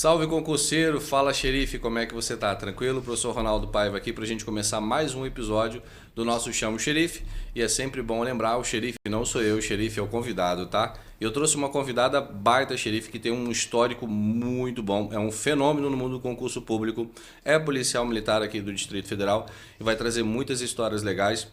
Salve concurseiro, fala xerife, como é que você tá? Tranquilo? Professor Ronaldo Paiva aqui pra gente começar mais um episódio do nosso Chama o Xerife. E é sempre bom lembrar, o xerife não sou eu, o xerife é o convidado, tá? Eu trouxe uma convidada baita xerife que tem um histórico muito bom, é um fenômeno no mundo do concurso público, é policial militar aqui do Distrito Federal e vai trazer muitas histórias legais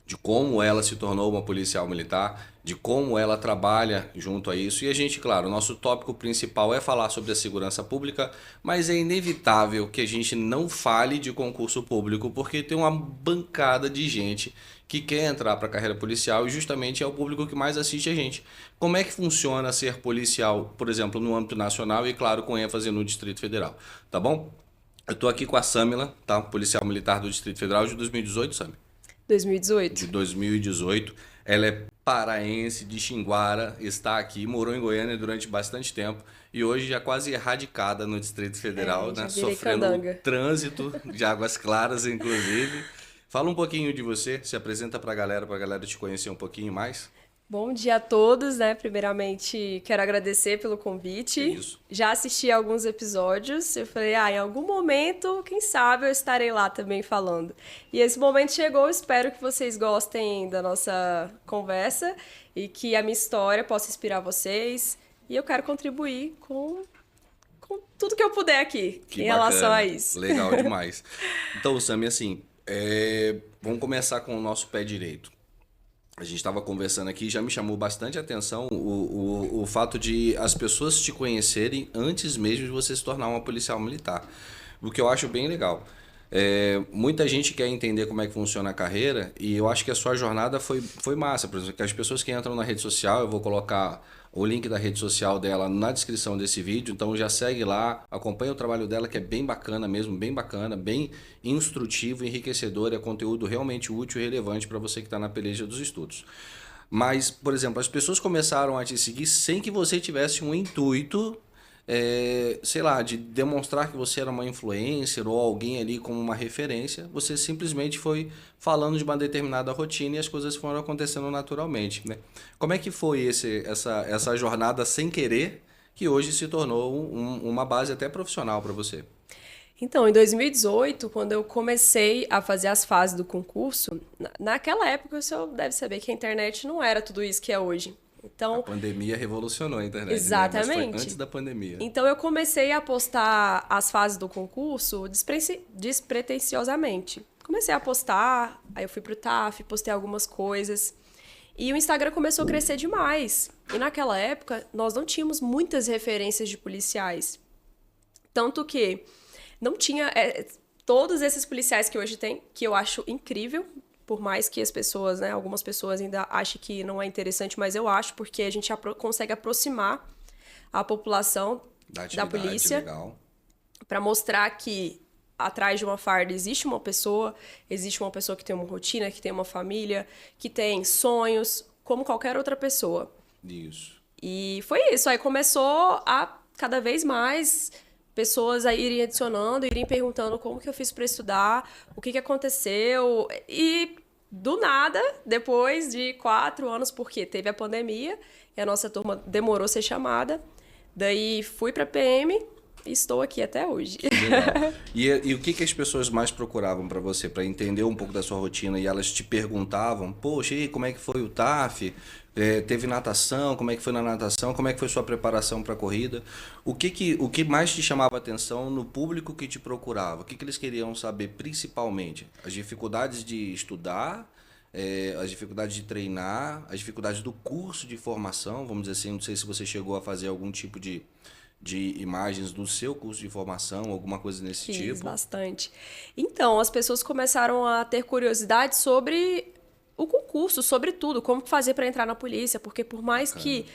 de como ela se tornou uma policial militar, de como ela trabalha junto a isso. E a gente, claro, o nosso tópico principal é falar sobre a segurança pública, mas é inevitável que a gente não fale de concurso público, porque tem uma bancada de gente que quer entrar para a carreira policial e justamente é o público que mais assiste a gente. Como é que funciona ser policial, por exemplo, no âmbito nacional e, claro, com ênfase no Distrito Federal, tá bom? Eu estou aqui com a Samila, tá? Policial militar do Distrito Federal de 2018, Samila. 2018. De 2018. Ela é paraense de Xinguara, está aqui, morou em Goiânia durante bastante tempo e hoje já quase erradicada no Distrito Federal, né? Sofrendo candanga. trânsito de Águas Claras, inclusive. Fala um pouquinho de você, se apresenta para a galera te conhecer um pouquinho mais. Bom dia a todos, né? Primeiramente, quero agradecer pelo convite. É isso. Já assisti alguns episódios. Eu falei, em algum momento, quem sabe, eu estarei lá também falando. E esse momento chegou. Espero que vocês gostem da nossa conversa e que a minha história possa inspirar vocês. E eu quero contribuir com tudo que eu puder aqui Que em bacana. relação a isso. Legal demais. Então, Sami, assim, vamos começar com o nosso pé direito. A gente estava conversando aqui, já me chamou bastante a atenção o fato de as pessoas te conhecerem antes mesmo de você se tornar uma policial militar. O que eu acho bem legal. Muita gente quer entender como é que funciona a carreira e eu acho que a sua jornada foi massa. Por exemplo, que as pessoas que entram na rede social, eu vou colocar o link da rede social dela na descrição desse vídeo, então já segue lá, acompanha o trabalho dela que é bem bacana mesmo, bem bacana, bem instrutivo, enriquecedor, é conteúdo realmente útil e relevante para você que está na peleja dos estudos. Mas, por exemplo, as pessoas começaram a te seguir sem que você tivesse um intuito, sei lá, de demonstrar que você era uma influencer ou alguém ali como uma referência, você simplesmente foi falando de uma determinada rotina e as coisas foram acontecendo naturalmente, né? Como é que foi essa jornada sem querer que hoje se tornou uma base até profissional para você? Então, em 2018, quando eu comecei a fazer as fases do concurso, naquela época o senhor deve saber que a internet não era tudo isso que é hoje. A Então, pandemia revolucionou a internet, né? Mas foi exatamente. antes da pandemia. Então, eu comecei a postar as fases do concurso despretensiosamente. Comecei a postar, aí eu fui pro TAF, postei algumas coisas. E o Instagram começou a crescer demais. E naquela época, nós não tínhamos muitas referências de policiais. Tanto que não tinha todos esses policiais que hoje tem, que eu acho incrível, por mais que as pessoas, né, algumas pessoas ainda achem que não é interessante, mas eu acho, porque a gente consegue aproximar a população da polícia para mostrar que atrás de uma farda existe uma pessoa que tem uma rotina, que tem uma família, que tem sonhos, como qualquer outra pessoa. Isso. E foi isso, aí começou a cada vez mais pessoas a irem adicionando, irem perguntando como que eu fiz para estudar, o que aconteceu. E do nada, depois de 4 anos, porque teve a pandemia, e a nossa turma demorou a ser chamada, daí fui para PM e estou aqui até hoje. Legal. E o que as pessoas mais procuravam para você, para entender um pouco da sua rotina, e elas te perguntavam, poxa, e como é que foi o TAF? Teve natação? Como é que foi na natação? Como é que foi sua preparação para a corrida? O que mais te chamava a atenção no público que te procurava? O que eles queriam saber principalmente? As dificuldades de estudar, as dificuldades de treinar, as dificuldades do curso de formação, vamos dizer assim, não sei se você chegou a fazer algum tipo de imagens do seu curso de formação, alguma coisa nesse Fiz tipo? bastante. Então, as pessoas começaram a ter curiosidade sobre o concurso, sobre tudo, como fazer para entrar na polícia, porque por mais que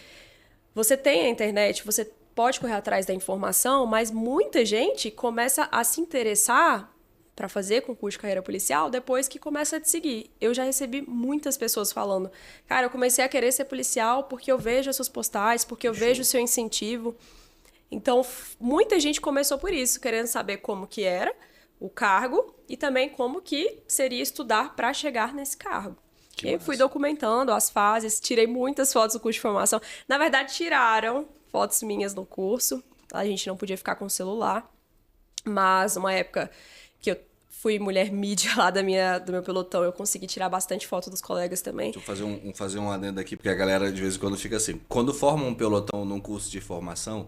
você tenha a internet, você pode correr atrás da informação, mas muita gente começa a se interessar para fazer concurso de carreira policial depois que começa a te seguir. Eu já recebi muitas pessoas falando, cara, eu comecei a querer ser policial porque eu vejo as suas postagens, porque eu vejo o seu incentivo. Então, muita gente começou por isso, querendo saber como que era o cargo e também como que seria estudar para chegar nesse cargo. Que E aí massa. fui documentando as fases, tirei muitas fotos do curso de formação. Na verdade, tiraram fotos minhas no curso. a gente não podia ficar com o celular. Mas uma época que eu fui mulher mídia lá do meu pelotão, eu consegui tirar bastante foto dos colegas também. Deixa eu fazer um adendo aqui, porque a galera de vez em quando fica assim. Quando formam um pelotão num curso de formação,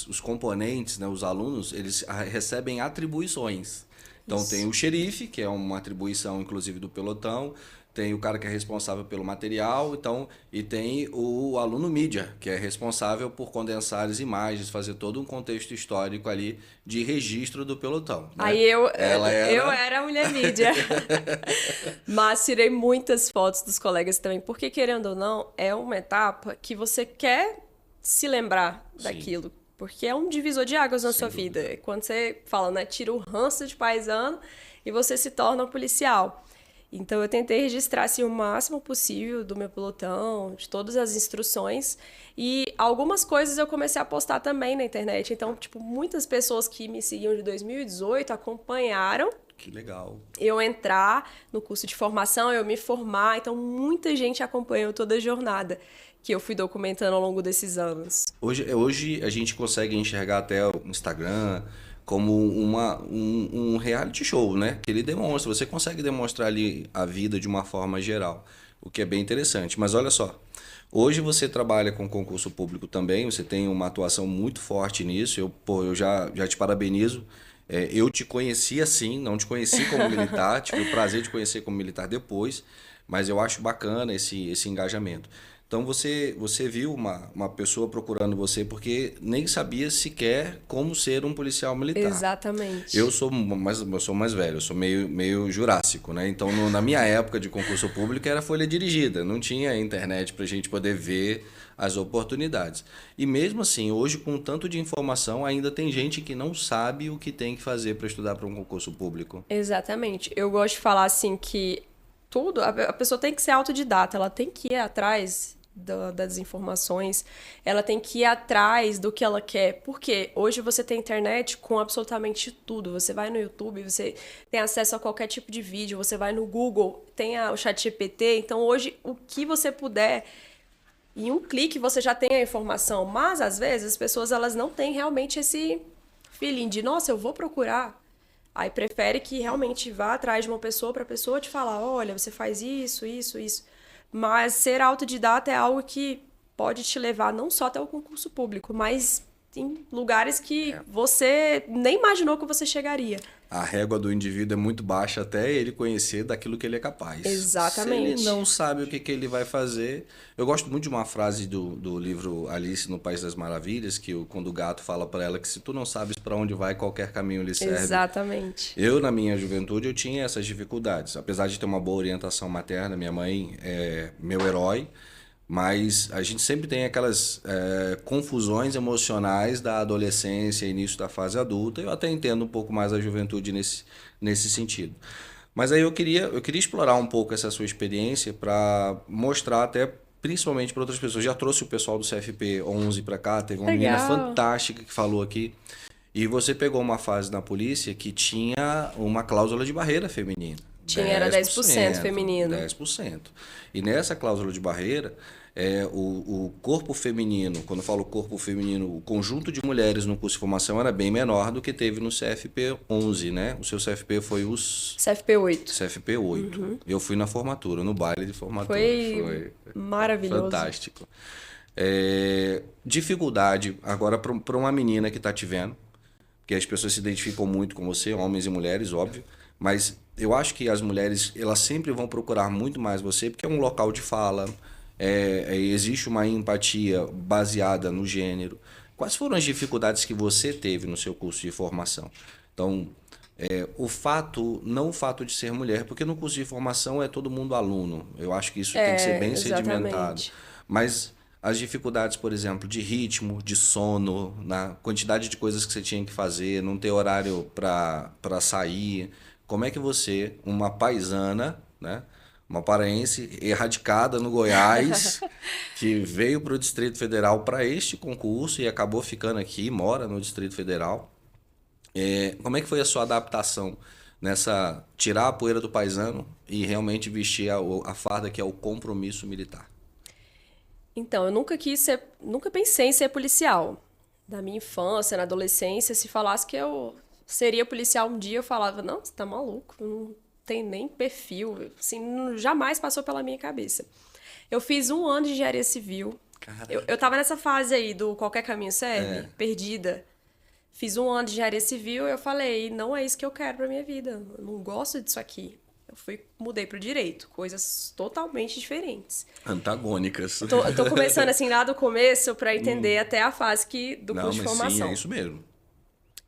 os componentes, né, os alunos, eles recebem atribuições. Então tem o xerife, que é uma atribuição, inclusive, do pelotão. Tem o cara que é responsável pelo material, então, e tem o aluno mídia, que é responsável por condensar as imagens, fazer todo um contexto histórico ali de registro do pelotão. Né? Aí eu era a mulher mídia. Mas tirei muitas fotos dos colegas também, porque querendo ou não, é uma etapa que você quer se lembrar daquilo. Porque é um divisor de águas na sua vida. Quando você fala, né, tira o ranço de paisano e você se torna um policial. Então, eu tentei registrar assim, o máximo possível do meu pelotão, de todas as instruções. E algumas coisas eu comecei a postar também na internet. Então, tipo, muitas pessoas que me seguiam de 2018 acompanharam. Que legal. Eu entrar no curso de formação, eu me formar. Então, muita gente acompanhou toda a jornada que eu fui documentando ao longo desses anos. Hoje a gente consegue enxergar até o Instagram como um reality show, né? Que ele demonstra, você consegue demonstrar ali a vida de uma forma geral, o que é bem interessante. Mas olha só, hoje você trabalha com concurso público também, você tem uma atuação muito forte nisso, eu já te parabenizo. Eu te conheci assim, não te conheci como militar, tive o prazer de conhecer como militar depois, mas eu acho bacana esse engajamento. Então você viu uma pessoa procurando você porque nem sabia sequer como ser um policial militar. Exatamente. Eu sou mais velho, eu sou meio jurássico, né? Então na minha época de concurso público era folha dirigida, não tinha internet para a gente poder ver as oportunidades. E mesmo assim, hoje com tanto de informação, ainda tem gente que não sabe o que tem que fazer para estudar para um concurso público. Exatamente. Eu gosto de falar assim que a pessoa tem que ser autodidata, ela tem que ir atrás das informações, ela tem que ir atrás do que ela quer, porque hoje você tem internet com absolutamente tudo, você vai no YouTube, você tem acesso a qualquer tipo de vídeo, você vai no Google, tem o ChatGPT, então hoje o que você puder, em um clique você já tem a informação, mas às vezes as pessoas elas não têm realmente esse feeling de, nossa, eu vou procurar. Aí prefere que realmente vá atrás de uma pessoa para a pessoa te falar, olha, você faz isso, isso, isso. Mas ser autodidata é algo que pode te levar não só até o concurso público, mas em lugares que você nem imaginou que você chegaria. A régua do indivíduo é muito baixa até ele conhecer daquilo que ele é capaz. Exatamente. Se ele não sabe o que ele vai fazer... Eu gosto muito de uma frase do livro Alice no País das Maravilhas, que quando o gato fala para ela que se tu não sabes para onde vai, qualquer caminho lhe serve. Exatamente. Eu, na minha juventude, eu tinha essas dificuldades. Apesar de ter uma boa orientação materna, minha mãe é meu herói, mas a gente sempre tem aquelas confusões emocionais da adolescência, início da fase adulta. Eu até entendo um pouco mais a juventude nesse sentido. Mas aí eu queria explorar um pouco essa sua experiência para mostrar até, principalmente para outras pessoas. Já trouxe o pessoal do CFP 11 para cá, teve uma menina fantástica que falou aqui. E você pegou uma fase na polícia que tinha uma cláusula de barreira feminina. Era 10% feminino. 10%. E nessa cláusula de barreira, o corpo feminino, quando eu falo corpo feminino, o conjunto de mulheres no curso de formação era bem menor do que teve no CFP 11, né? O seu CFP foi CFP 8. CFP 8. Uhum. Eu fui na formatura, no baile de formatura. Foi maravilhoso. Fantástico. Dificuldade, agora para uma menina que está te vendo, que as pessoas se identificam muito com você, homens e mulheres, óbvio, mas eu acho que as mulheres elas sempre vão procurar muito mais você, porque é um local de fala, existe uma empatia baseada no gênero. Quais foram as dificuldades que você teve no seu curso de formação? Então, não o fato de ser mulher, porque no curso de formação é todo mundo aluno, eu acho que isso tem que ser bem sedimentado, mas as dificuldades, por exemplo, de ritmo, de sono, na quantidade de coisas que você tinha que fazer, não ter horário para sair. Como é que você, uma paisana, né, uma paraense erradicada no Goiás, que veio para o Distrito Federal para este concurso e acabou ficando aqui, mora no Distrito Federal, como é que foi a sua adaptação nessa tirar a poeira do paisano e realmente vestir a farda que é o compromisso militar? Então, eu nunca pensei em ser policial. da minha infância, na adolescência, se falasse que eu seria policial um dia, eu falava, não, você tá maluco, não tem nem perfil, assim, jamais passou pela minha cabeça. Eu fiz 1 ano de engenharia civil. Eu tava nessa fase aí do qualquer caminho serve, perdida. Fiz 1 ano de engenharia civil e eu falei, não é isso que eu quero pra minha vida. Eu não gosto disso aqui. Mudei pro direito, coisas totalmente diferentes. Antagônicas. Eu tô começando assim lá do começo pra entender até a fase do curso de formação. Sim, é isso mesmo.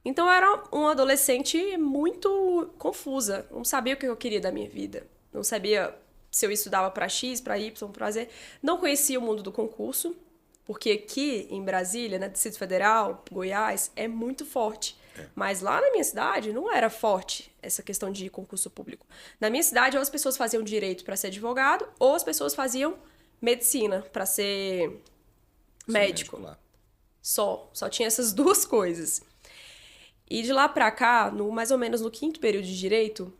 Então eu era uma adolescente muito confusa. Não sabia o que eu queria da minha vida. Não sabia se eu estudava para X, para Y, para Z. Não conhecia o mundo do concurso, porque aqui em Brasília, né, Distrito Federal, Goiás, é muito forte. Mas lá na minha cidade não era forte essa questão de concurso público. Na minha cidade, ou as pessoas faziam direito para ser advogado, ou as pessoas faziam medicina para ser médico. Só tinha essas duas coisas. E de lá pra cá, mais ou menos no 5º período de direito,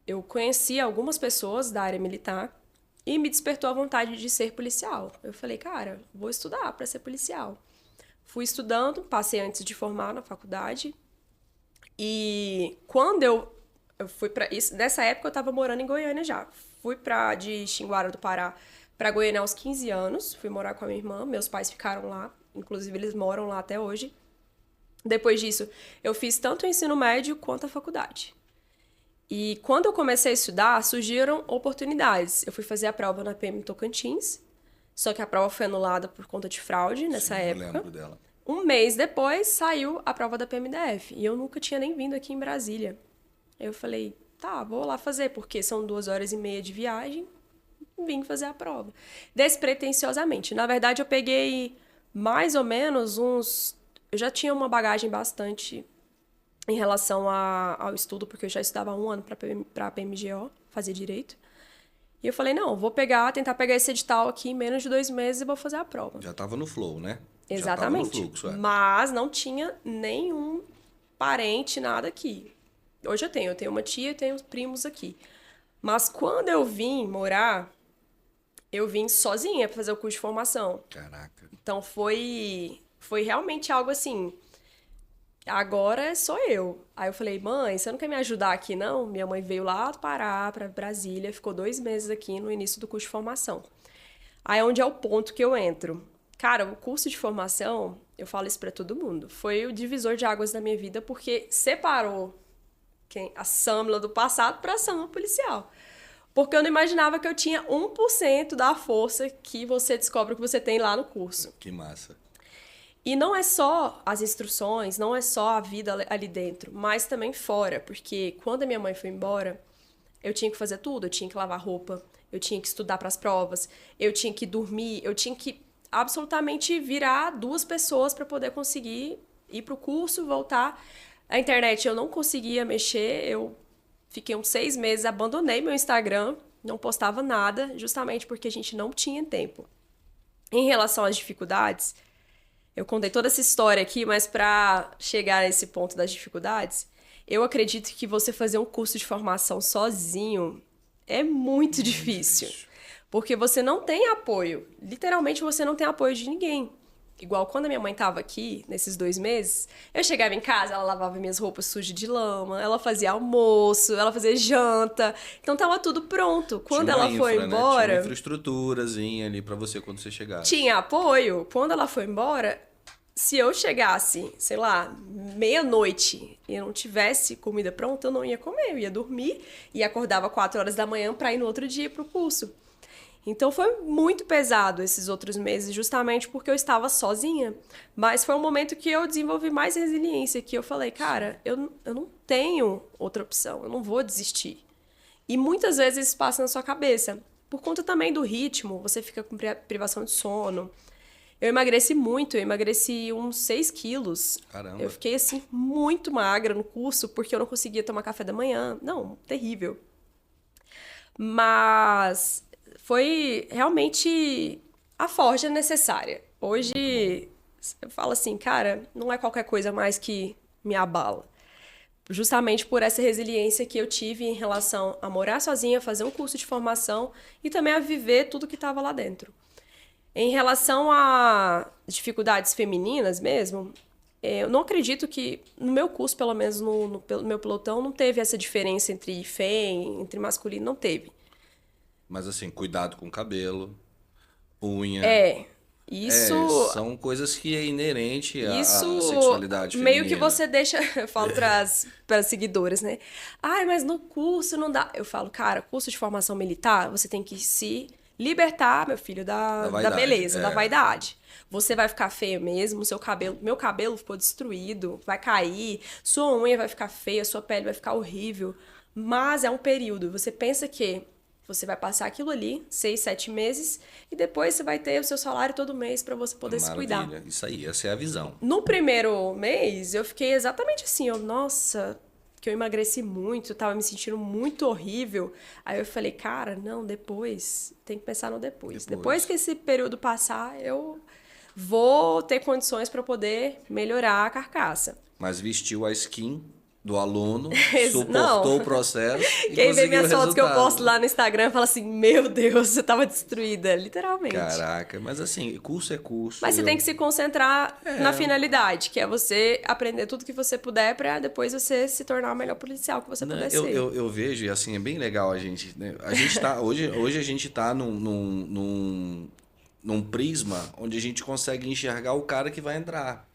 eu conheci algumas pessoas da área militar e me despertou a vontade de ser policial. Eu falei, cara, vou estudar para ser policial. Fui estudando, passei antes de formar na faculdade. E quando eu fui para isso, nessa época eu estava morando em Goiânia já. Fui de Xinguara do Pará para Goiânia aos 15 anos. Fui morar com a minha irmã, meus pais ficaram lá, inclusive eles moram lá até hoje. Depois disso, eu fiz tanto o ensino médio quanto a faculdade. E quando eu comecei a estudar, surgiram oportunidades. Eu fui fazer a prova na PM Tocantins, só que a prova foi anulada por conta de fraude nessa época. Eu lembro dela. 1 mês depois, saiu a prova da PMDF. E eu nunca tinha nem vindo aqui em Brasília. Eu falei, tá, vou lá fazer, porque são 2h30 de viagem. Vim fazer a prova. Despretensiosamente. Na verdade, eu peguei mais ou menos Eu já tinha uma bagagem bastante em relação ao estudo, porque eu já estudava 1 ano para a PMGO, fazer direito. E eu falei, não, vou tentar pegar esse edital aqui em menos de 2 meses e vou fazer a prova. Já estava no flow, né? Exatamente. Já tava no fluxo, Mas não tinha nenhum parente, nada aqui. Hoje eu tenho uma tia e tenho primos aqui. Mas quando eu vim morar, eu vim sozinha para fazer o curso de formação. Caraca. Então foi realmente algo assim, agora sou eu. Aí eu falei, mãe, você não quer me ajudar aqui, não? Minha mãe veio lá do Pará para Brasília, ficou 2 meses aqui no início do curso de formação. Aí é onde é o ponto que eu entro. Cara, o curso de formação, eu falo isso para todo mundo, foi o divisor de águas da minha vida, porque separou a Sâmila do passado para a Sâmila policial. Porque eu não imaginava que eu tinha 1% da força que você descobre que você tem lá no curso. Que massa. E não é só as instruções, não é só a vida ali dentro, mas também fora. Porque quando a minha mãe foi embora, eu tinha que fazer tudo. Eu tinha que lavar roupa, eu tinha que estudar para as provas, eu tinha que dormir, eu tinha que absolutamente virar 2 pessoas para poder conseguir ir para o curso, voltar. A internet eu não conseguia mexer, eu fiquei uns 6 meses, abandonei meu Instagram, não postava nada, justamente porque a gente não tinha tempo. Em relação às dificuldades, eu contei toda essa história aqui, mas para chegar a esse ponto das dificuldades, eu acredito que você fazer um curso de formação sozinho é muito difícil. Porque você não tem apoio. Literalmente, você não tem apoio de ninguém. Igual quando a minha mãe estava aqui, nesses 2 meses, eu chegava em casa, ela lavava minhas roupas sujas de lama, ela fazia almoço, ela fazia janta. Então, tava tudo pronto. Quando ela foi embora... Tinha uma infraestruturazinha ali pra você quando você chegasse. Tinha apoio. Quando ela foi embora, se eu chegasse, sei lá, meia-noite e eu não tivesse comida pronta, eu não ia comer. Eu ia dormir e acordava 4 horas da manhã pra ir no outro dia pro curso. Então foi muito pesado esses outros meses, justamente porque eu estava sozinha. Mas foi um momento que eu desenvolvi mais resiliência, que eu falei, cara, eu não tenho outra opção, eu não vou desistir. E muitas vezes isso passa na sua cabeça. Por conta também do ritmo, você fica com privação de sono. Eu emagreci muito, eu emagreci uns 6 quilos. Caramba. Eu fiquei, assim, muito magra no curso, porque eu não conseguia tomar café da manhã. Não, terrível. Mas... foi realmente a forja necessária. Hoje, eu falo assim, cara, não é qualquer coisa mais que me abala. Justamente por essa resiliência que eu tive em relação a morar sozinha, fazer um curso de formação e também a viver tudo que estava lá dentro. Em relação a dificuldades femininas mesmo, Eu não acredito que, no meu curso, pelo menos no meu pelotão, não teve essa diferença entre fem, entre masculino, não teve. Mas assim, cuidado com o cabelo, unha. É, isso, São coisas que é inerente à isso sexualidade meio que feminina. você deixa, eu falo para as seguidoras, né? Ai, mas no curso não dá. Eu falo, cara, curso de formação militar, você tem que se libertar, meu filho, Da da vaidade. beleza, da vaidade. Você vai ficar feio mesmo, seu cabelo, meu cabelo ficou destruído, vai cair, sua unha vai ficar feia, sua pele vai ficar horrível. Mas é um período. Você pensa que você vai passar aquilo ali, 6, 7 meses, e depois você vai ter o seu salário todo mês para você poder se cuidar. Maravilha. Isso aí, essa é a visão. No primeiro mês, eu fiquei exatamente assim, nossa, que eu emagreci muito, eu tava me sentindo muito horrível. Aí eu falei, cara, não, depois, tem que pensar no depois. Depois que esse período passar, eu vou ter condições para poder melhorar a carcaça. Mas vestiu a skin do aluno, Não. suportou o processo e Quem vê conseguiu o minhas fotos que eu resultado. posto lá no Instagram fala assim, meu Deus, você tava destruída, literalmente. Caraca, mas assim, curso é curso. Mas você tem que se concentrar na finalidade, que é você aprender tudo que você puder pra depois você se tornar o melhor policial que você puder ser. Eu vejo, e assim, é bem legal a gente, né? A gente tá, hoje a gente tá num prisma onde a gente consegue enxergar o cara que vai entrar.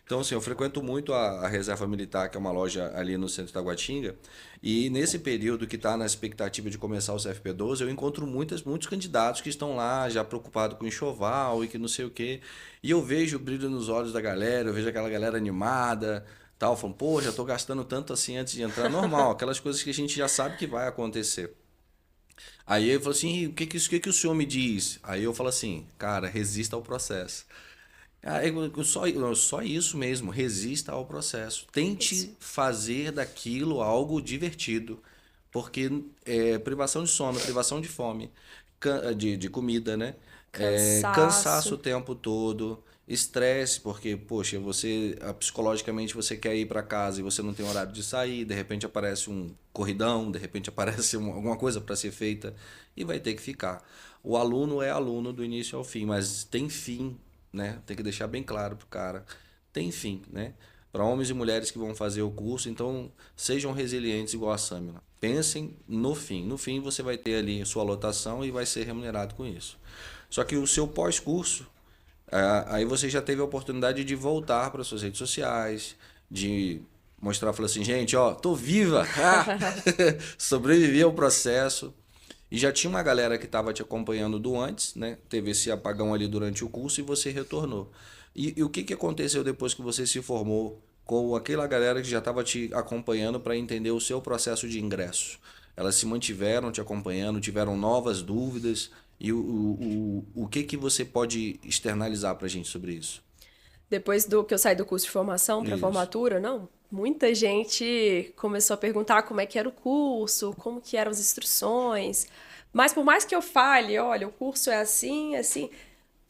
Então, assim, eu frequento muito a Reserva Militar, que é uma loja ali no centro da Guatinga, e nesse período que está na expectativa de começar o CFP12, eu encontro muitos candidatos que estão lá já preocupados com enxoval e que não sei o quê, e eu vejo o brilho nos olhos da galera, eu vejo aquela galera animada, tal, falando, pô, já estou gastando tanto assim antes de entrar, normal, aquelas coisas que a gente já sabe que vai acontecer. Aí ele falou assim, o que o senhor me diz? Aí eu falo assim, cara, resista ao processo. Só isso mesmo, resista ao processo. Isso. Tente fazer daquilo algo divertido. Porque privação de sono, privação de fome, de comida, né? Cansaço o Cansaço. tempo todo, estresse, porque, poxa, psicologicamente você quer ir para casa e você não tem horário de sair, de repente aparece um corridão, de repente aparece alguma coisa para ser feita e vai ter que ficar. O aluno é aluno do início ao fim, mas tem fim, né? Tem que deixar bem claro pro cara. Tem fim, né? Para homens e mulheres que vão fazer o curso, então sejam resilientes igual a Samila. Pensem no fim. No fim você vai ter ali sua lotação e vai ser remunerado com isso. Só que o seu pós-curso, aí você já teve a oportunidade de voltar para suas redes sociais, de mostrar, falar assim, gente, ó, tô viva, sobrevivi ao processo. E já tinha uma galera que estava te acompanhando do antes, né? Teve esse apagão ali durante o curso e você retornou. E o que aconteceu depois que você se formou com aquela galera que já estava te acompanhando para entender o seu processo de ingresso? Elas se mantiveram te acompanhando, tiveram novas dúvidas? E o que você pode externalizar para a gente sobre isso? Depois do que eu saí do curso de formação para Isso. formatura, não. Muita gente começou a perguntar como é que era o curso, como que eram as instruções. Mas por mais que eu fale, olha, o curso é assim, assim,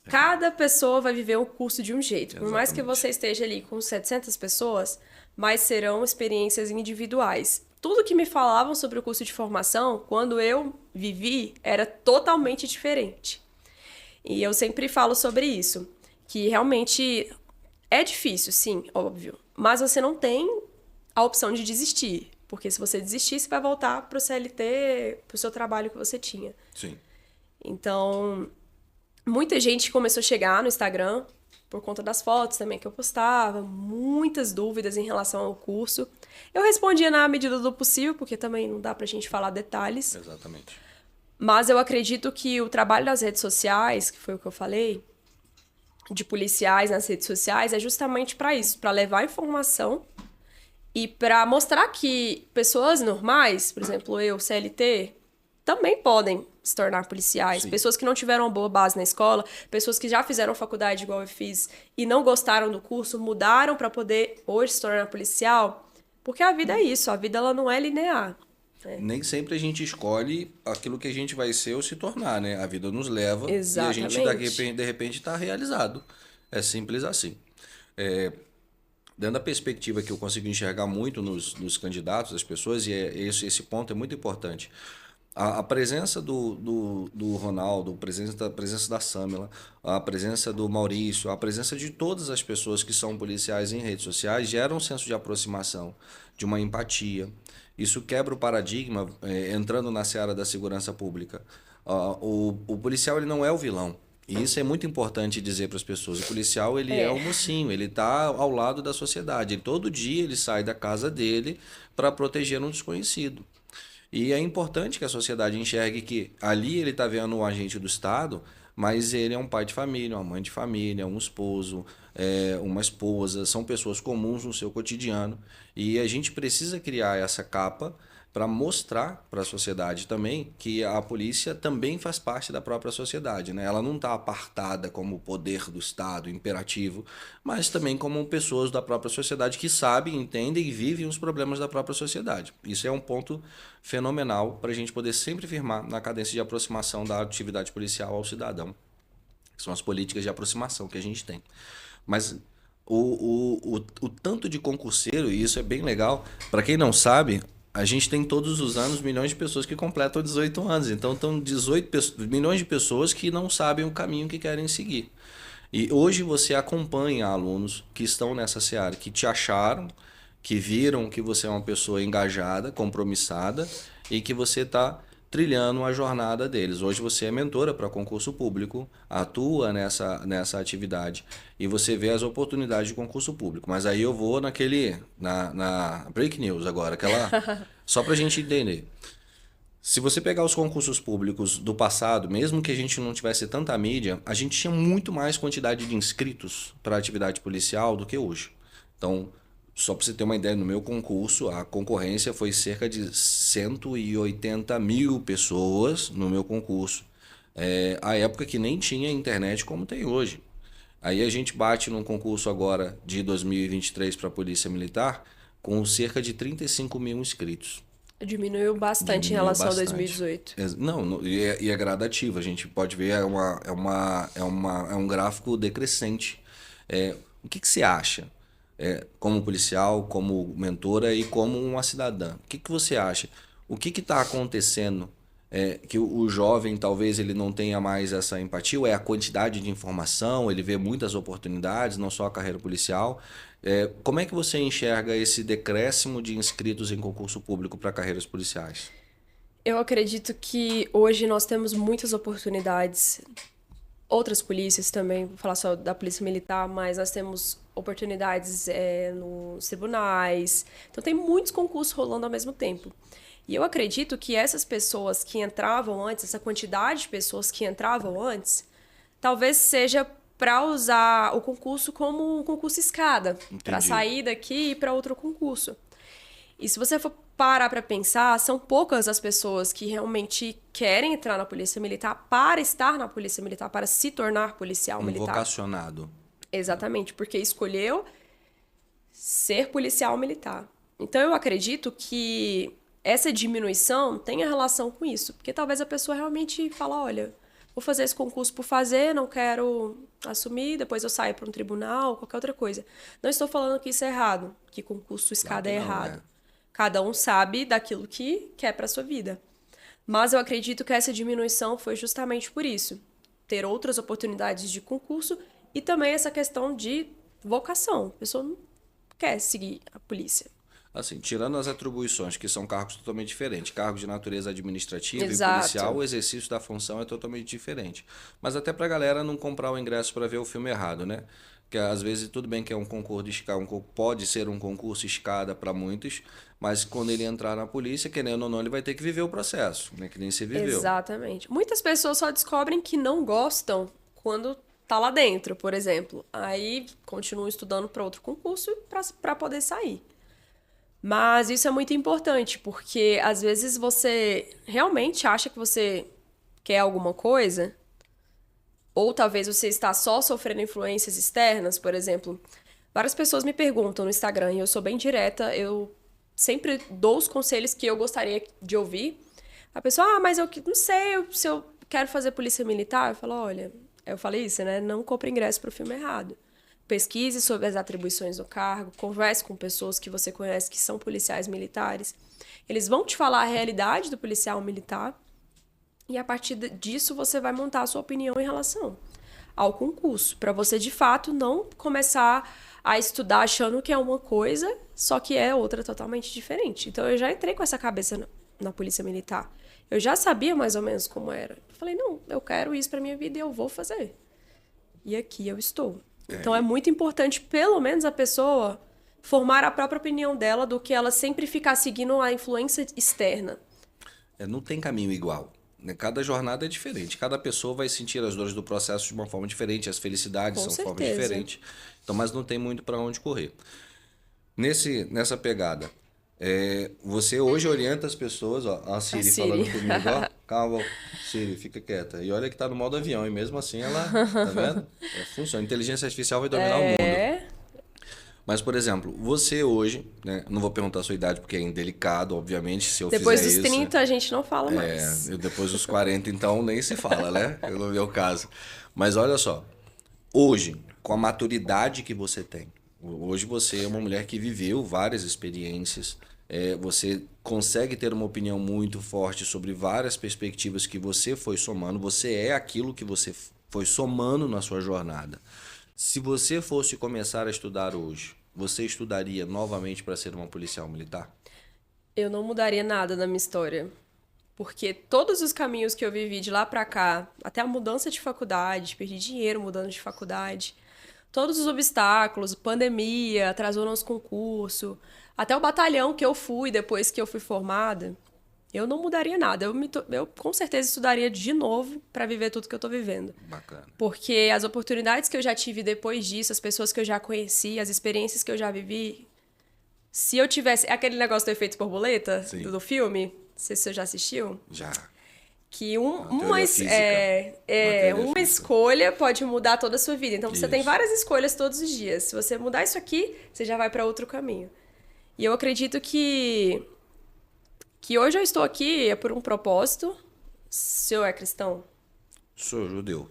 cada pessoa vai viver o curso de um jeito. Por mais que Exatamente. você esteja ali com 700 pessoas, mas serão experiências individuais. Tudo que me falavam sobre o curso de formação, quando eu vivi, era totalmente diferente. E eu sempre falo sobre isso, que realmente é difícil, sim, óbvio, mas você não tem a opção de desistir, porque se você desistir, você vai voltar pro CLT, pro seu trabalho que você tinha. Sim. Então, muita gente começou a chegar no Instagram por conta das fotos também que eu postava, muitas dúvidas em relação ao curso. Eu respondia na medida do possível, porque também não dá pra gente falar detalhes. Exatamente. Mas eu acredito que o trabalho das redes sociais, que foi o que eu falei, de policiais nas redes sociais, é justamente para isso, para levar informação e para mostrar que pessoas normais, por exemplo, eu, CLT, também podem se tornar policiais. Sim. Pessoas que não tiveram uma boa base na escola, pessoas que já fizeram faculdade igual eu fiz e não gostaram do curso, mudaram para poder hoje se tornar policial. Porque a vida é isso, a vida ela não é linear. Nem sempre a gente escolhe aquilo que a gente vai ser ou se tornar, né? A vida nos leva e a gente Exatamente. de repente está realizado. É simples assim. Dando a perspectiva que eu consigo enxergar muito nos candidatos, das pessoas, e esse ponto é muito importante. A presença do Ronaldo, a presença da Samela, a presença do Maurício, a presença de todas as pessoas que são policiais em redes sociais gera um senso de aproximação, de uma empatia. Isso quebra o paradigma, entrando na seara da segurança pública. O policial ele não é o vilão. E isso é muito importante dizer para as pessoas. O policial ele é o mocinho, ele está ao lado da sociedade. Todo dia ele sai da casa dele para proteger um desconhecido. E é importante que a sociedade enxergue que ali ele está vendo um agente do Estado, mas ele é um pai de família, uma mãe de família, um esposo, uma esposa, são pessoas comuns no seu cotidiano. E a gente precisa criar essa capa para mostrar para a sociedade também que a polícia também faz parte da própria sociedade, né? Ela não está apartada como poder do Estado, imperativo, mas também como pessoas da própria sociedade que sabem, entendem e vivem os problemas da própria sociedade. Isso é um ponto fenomenal para a gente poder sempre firmar na cadência de aproximação da atividade policial ao cidadão, que são as políticas de aproximação que a gente tem. Mas o tanto de concurseiro, e isso é bem legal, para quem não sabe, a gente tem todos os anos milhões de pessoas que completam 18 anos. Então, estão 18 milhões de pessoas que não sabem o caminho que querem seguir. E hoje você acompanha alunos que estão nessa seara, que te acharam, que viram que você é uma pessoa engajada, compromissada e que você está trilhando a jornada deles. Hoje você é mentora para concurso público, atua nessa atividade e você vê as oportunidades de concurso público. Mas aí eu vou na Break News agora, só para a gente entender. Se você pegar os concursos públicos do passado, mesmo que a gente não tivesse tanta mídia, a gente tinha muito mais quantidade de inscritos para a atividade policial do que hoje. Então, só para você ter uma ideia, no meu concurso, a concorrência foi cerca de 180 mil pessoas no meu concurso. A época que nem tinha internet como tem hoje. Aí a gente bate num concurso agora de 2023 para a Polícia Militar com cerca de 35 mil inscritos. Diminuiu bastante em relação a 2018. Não, e é gradativo. A gente pode ver, é um gráfico decrescente. O que você acha? Como policial, como mentora e como uma cidadã. O que você acha? O que está acontecendo que o jovem talvez ele não tenha mais essa empatia? Ou é a quantidade de informação, ele vê muitas oportunidades, não só a carreira policial. Como é que você enxerga esse decréscimo de inscritos em concurso público para carreiras policiais? Eu acredito que hoje nós temos muitas oportunidades. Outras polícias também, vou falar só da Polícia Militar, mas nós temos oportunidades nos tribunais. Então tem muitos concursos rolando ao mesmo tempo. E eu acredito que essas pessoas que entravam antes, essa quantidade de pessoas que entravam antes, talvez seja para usar o concurso como um concurso escada, para sair daqui e ir para outro concurso. E se você for parar para pensar, são poucas as pessoas que realmente querem entrar na Polícia Militar para estar na Polícia Militar, para se tornar policial militar. Vocacionado. Exatamente, porque escolheu ser policial militar. Então eu acredito que essa diminuição tenha relação com isso, porque talvez a pessoa realmente fala, olha, vou fazer esse concurso por fazer, não quero assumir, depois eu saio para um tribunal, qualquer outra coisa. Não estou falando que isso é errado, que concurso escada é errado. Cada um sabe daquilo que quer para sua vida. Mas eu acredito que essa diminuição foi justamente por isso. Ter outras oportunidades de concurso e também essa questão de vocação. A pessoa não quer seguir a polícia. Assim, tirando as atribuições, que são cargos totalmente diferentes, cargo de natureza administrativa Exato. E policial, o exercício da função é totalmente diferente. Mas até para a galera não comprar o ingresso para ver o filme errado, né? Que às vezes tudo bem que é um concurso de escada, pode ser um concurso escada para muitos, mas quando ele entrar na polícia, querendo ou não, ele vai ter que viver o processo, né? Que nem se viveu. Exatamente. Muitas pessoas só descobrem que não gostam quando tá lá dentro, por exemplo. Aí continuam estudando para outro concurso para poder sair. Mas isso é muito importante, porque às vezes você realmente acha que você quer alguma coisa, ou talvez você está só sofrendo influências externas, por exemplo. Várias pessoas me perguntam no Instagram, e eu sou bem direta, eu sempre dou os conselhos que eu gostaria de ouvir. A pessoa, mas eu não sei se eu quero fazer polícia militar. Eu falo, olha, eu falei isso, né? Não compre ingresso para o filme errado. Pesquise sobre as atribuições do cargo, converse com pessoas que você conhece que são policiais militares. Eles vão te falar a realidade do policial militar E a partir disso você vai montar a sua opinião em relação ao concurso, para você de fato não começar a estudar achando que é uma coisa, só que é outra totalmente diferente. Então eu já entrei com essa cabeça na Polícia Militar. Eu já sabia mais ou menos como era. Eu falei, não, eu quero isso para minha vida e eu vou fazer. E aqui eu estou. Então é muito importante, pelo menos, a pessoa formar a própria opinião dela do que ela sempre ficar seguindo a influência externa. Não tem caminho igual. Né? Cada jornada é diferente. Cada pessoa vai sentir as dores do processo de uma forma diferente. As felicidades Com são formas certeza. diferentes. Então, mas não tem muito para onde correr. Nessa pegada, você hoje orienta as pessoas, ó, a Siri falando comigo, ó, calma, Siri, fica quieta. E olha que tá no modo avião, e mesmo assim ela, tá vendo? Funciona. A inteligência artificial vai dominar o mundo. Mas, por exemplo, você hoje, né, não vou perguntar a sua idade porque é indelicado, obviamente, se eu Depois fizer dos isso... 30 a gente não fala mais. Depois dos 40, então, nem se fala, né? No meu caso. Mas olha só, hoje, com a maturidade que você tem, hoje você é uma mulher que viveu várias experiências, você consegue ter uma opinião muito forte sobre várias perspectivas que você foi somando, você é aquilo que você foi somando na sua jornada. Se você fosse começar a estudar hoje, você estudaria novamente para ser uma policial militar? Eu não mudaria nada na minha história. Porque todos os caminhos que eu vivi de lá pra cá, até a mudança de faculdade, perdi dinheiro mudando de faculdade, todos os obstáculos, pandemia, atrasou nosso concurso, até o batalhão que eu fui depois que eu fui formada, eu não mudaria nada. Eu com certeza estudaria de novo para viver tudo que eu tô vivendo. Bacana. Porque as oportunidades que eu já tive depois disso, as pessoas que eu já conheci, as experiências que eu já vivi, se eu tivesse... Aquele negócio do efeito borboleta do filme, não sei se você já assistiu. Já. Que uma escolha pode mudar toda a sua vida. Então, você tem várias escolhas todos os dias. Se você mudar isso aqui, você já vai para outro caminho. E eu acredito que hoje eu estou aqui por um propósito. O senhor é cristão? Sou judeu.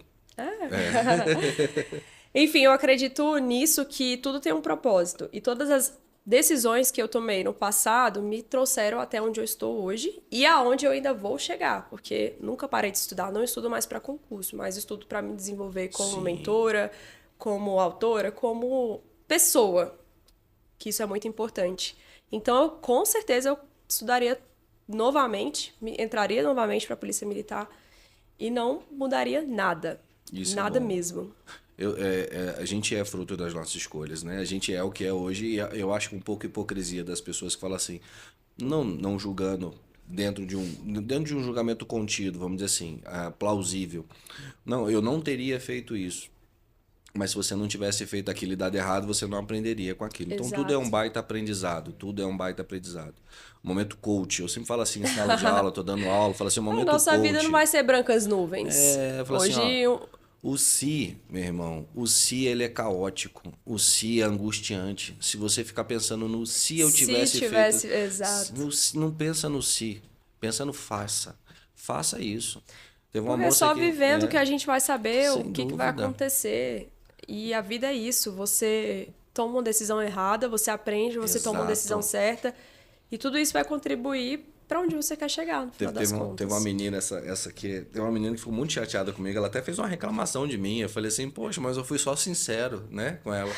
Enfim, eu acredito nisso, que tudo tem um propósito. E todas as decisões que eu tomei no passado me trouxeram até onde eu estou hoje e aonde eu ainda vou chegar, porque nunca parei de estudar, não estudo mais para concurso, mas estudo para me desenvolver como mentora, como autora, como pessoa, que isso é muito importante. Então, com certeza, eu estudaria novamente, entraria novamente para a Polícia Militar e não mudaria nada, nada mesmo. A gente é fruto das nossas escolhas, né? A gente é o que é hoje e eu acho um pouco hipocrisia das pessoas que falam assim, não julgando dentro de um julgamento contido, vamos dizer assim, plausível. Não, eu não teria feito isso. Mas se você não tivesse feito aquilo e dado errado, você não aprenderia com aquilo. Então, tudo é um baita aprendizado. Tudo é um baita aprendizado. Momento coach. Eu sempre falo assim em sala de aula, tô dando aula, falo assim, momento coach. Nossa vida não vai ser brancas nuvens. Eu falo hoje... assim, ó, o se, meu irmão, o se ele é caótico. O se é angustiante. Se você ficar pensando no se eu tivesse feito... Exato. Não pensa no se. Pensa no faça. Faça isso. Teve uma Porque moça só que, vivendo que a gente vai saber o que vai dúvida. Acontecer. E a vida é isso. Você toma uma decisão errada, você aprende, você toma uma decisão certa. E tudo isso vai contribuir para onde você quer chegar, no final das contas. Teve uma menina, tem uma menina que ficou muito chateada comigo, ela até fez uma reclamação de mim, eu falei assim, poxa, mas eu fui só sincero, né, com ela.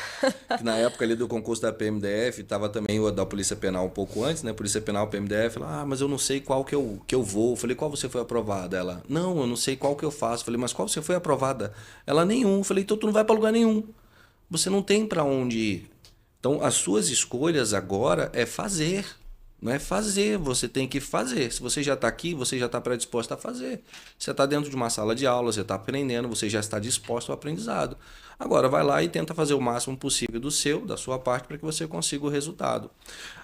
Que na época ali do concurso da PMDF, tava também o da Polícia Penal um pouco antes, né, Polícia Penal, PMDF, ela, mas eu não sei qual que eu vou. Eu falei, qual você foi aprovada? Ela, não, eu não sei qual que eu faço. Eu falei, mas qual você foi aprovada? Ela, nenhum. Eu falei, então tu não vai para lugar nenhum. Você não tem para onde ir. Então, as suas escolhas agora é fazer. Não é fazer, você tem que fazer. Se você já está aqui, você já está predisposto a fazer. Você está dentro de uma sala de aula, você está aprendendo, você já está disposto ao aprendizado. Agora vai lá e tenta fazer o máximo possível da sua parte, para que você consiga o resultado.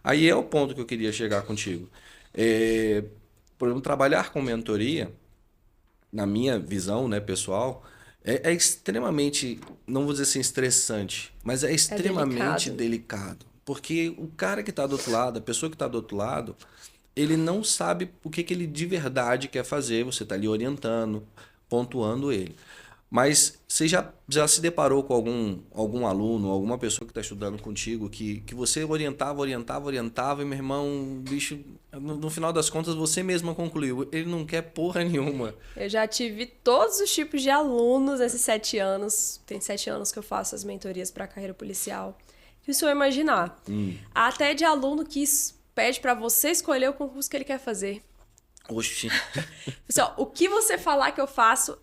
Aí é o ponto que eu queria chegar contigo. Por exemplo, trabalhar com mentoria, na minha visão, né, pessoal, é extremamente, não vou dizer assim estressante, mas é extremamente delicado. Porque o cara que está do outro lado, a pessoa que está do outro lado, ele não sabe o que ele de verdade quer fazer. Você está ali orientando, pontuando ele. Mas você já se deparou com algum aluno, alguma pessoa que está estudando contigo, que você orientava, e meu irmão, bicho, no final das contas você mesma concluiu, ele não quer porra nenhuma. Eu já tive todos os tipos de alunos nesses 7 anos. Tem 7 anos que eu faço as mentorias para a carreira policial. Isso eu imaginar. Até de aluno que pede para você escolher o concurso que ele quer fazer. Oxi. Pessoal, o que você falar que eu faço,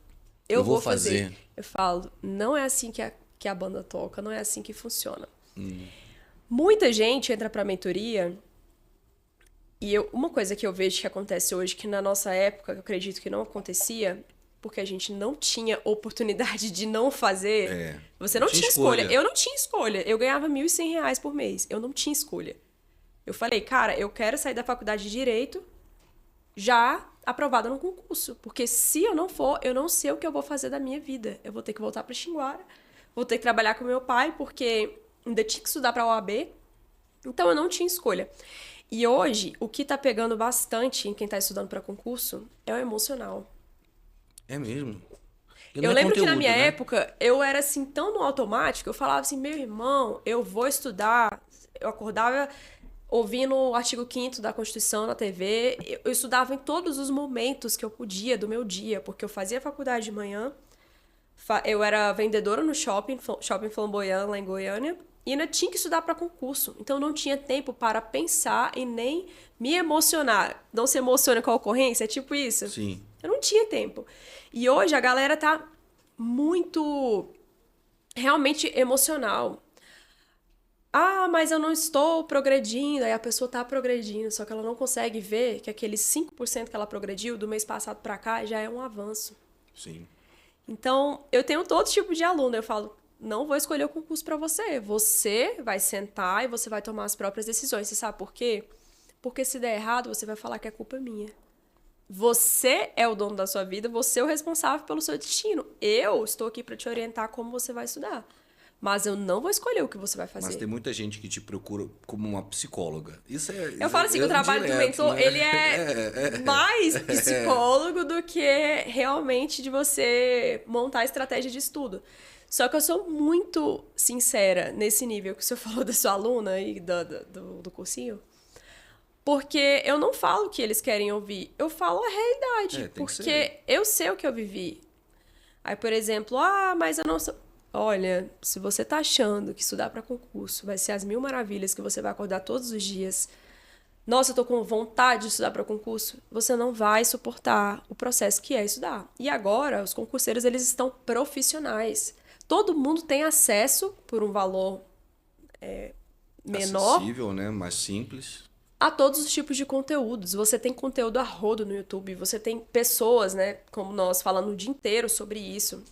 eu vou fazer. Eu falo, não é assim que a banda toca, não é assim que funciona. Muita gente entra pra mentoria e uma coisa que eu vejo que acontece hoje, que na nossa época, eu acredito que não acontecia, porque a gente não tinha oportunidade de não fazer. Você não tinha escolha. Eu não tinha escolha. Eu ganhava R$ 1.100 por mês. Eu não tinha escolha. Eu falei, cara, eu quero sair da faculdade de Direito já aprovada no concurso. Porque se eu não for, eu não sei o que eu vou fazer da minha vida. Eu vou ter que voltar para Xinguara, vou ter que trabalhar com meu pai, porque ainda tinha que estudar para a OAB. Então eu não tinha escolha. E hoje, o que tá pegando bastante em quem tá estudando para concurso é o emocional. É mesmo? Eu lembro que na minha época, eu era assim, tão no automático, eu falava assim, meu irmão, eu vou estudar. Eu acordava ouvindo o artigo 5º da Constituição na TV, eu estudava em todos os momentos que eu podia do meu dia, porque eu fazia faculdade de manhã, eu era vendedora no shopping Flamboyant, lá em Goiânia, e ainda tinha que estudar para concurso. Então, eu não tinha tempo para pensar e nem me emocionar. Não se emociona com a ocorrência, é tipo isso? Sim. Eu não tinha tempo. E hoje a galera tá muito realmente emocional. Ah, mas eu não estou progredindo. Aí a pessoa tá progredindo, só que ela não consegue ver que aqueles 5% que ela progrediu do mês passado para cá já é um avanço. Sim. Então, eu tenho todo tipo de aluno. Eu falo, não vou escolher o concurso para você. Você vai sentar e você vai tomar as próprias decisões. Você sabe por quê? Porque se der errado, você vai falar que é culpa minha. Você é o dono da sua vida, você é o responsável pelo seu destino. Eu estou aqui para te orientar como você vai estudar. Mas eu não vou escolher o que você vai fazer. Mas tem muita gente que te procura como uma psicóloga. Eu falo assim, o trabalho do mentor, né? Ele é mais psicólogo do que realmente de você montar a estratégia de estudo. Só que eu sou muito sincera nesse nível que o senhor falou da sua aluna e do cursinho. Porque eu não falo o que eles querem ouvir. Eu falo a realidade. Porque eu sei o que eu vivi. Aí, por exemplo, mas eu não sou... Olha, se você tá achando que estudar para concurso vai ser as mil maravilhas, que você vai acordar todos os dias, nossa, eu tô com vontade de estudar para concurso, você não vai suportar o processo que é estudar. E agora, os concurseiros, eles estão profissionais. Todo mundo tem acesso, por um valor menor... Acessível, né? Mais simples. A todos os tipos de conteúdos. Você tem conteúdo a rodo no YouTube, você tem pessoas, né, como nós, falando o dia inteiro sobre isso.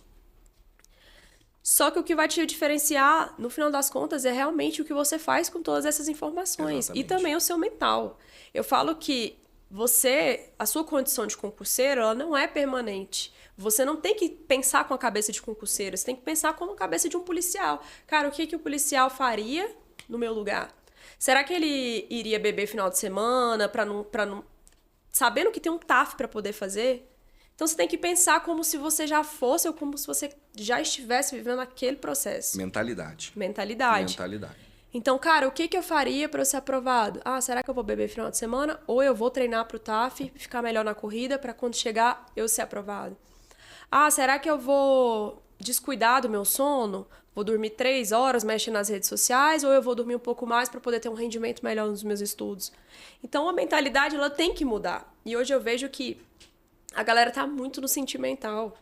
Só que o que vai te diferenciar, no final das contas, é realmente o que você faz com todas essas informações. Exatamente. E também o seu mental. Eu falo que a sua condição de concurseiro, ela não é permanente. Você não tem que pensar com a cabeça de concurseiro, você tem que pensar com a cabeça de um policial. Cara, o que o policial faria no meu lugar? Será que ele iria beber final de semana pra não sabendo que tem um TAF para poder fazer? Então você tem que pensar como se você já fosse ou como se você já estivesse vivendo aquele processo. Mentalidade. Então, cara, o que eu faria para eu ser aprovado? Será que eu vou beber final de semana? Ou eu vou treinar pro TAF, ficar melhor na corrida para quando chegar eu ser aprovado? Será que eu vou descuidar do meu sono? Vou dormir 3 horas mexendo nas redes sociais ou eu vou dormir um pouco mais para poder ter um rendimento melhor nos meus estudos? Então, a mentalidade ela tem que mudar. E hoje eu vejo que a galera tá muito no sentimental.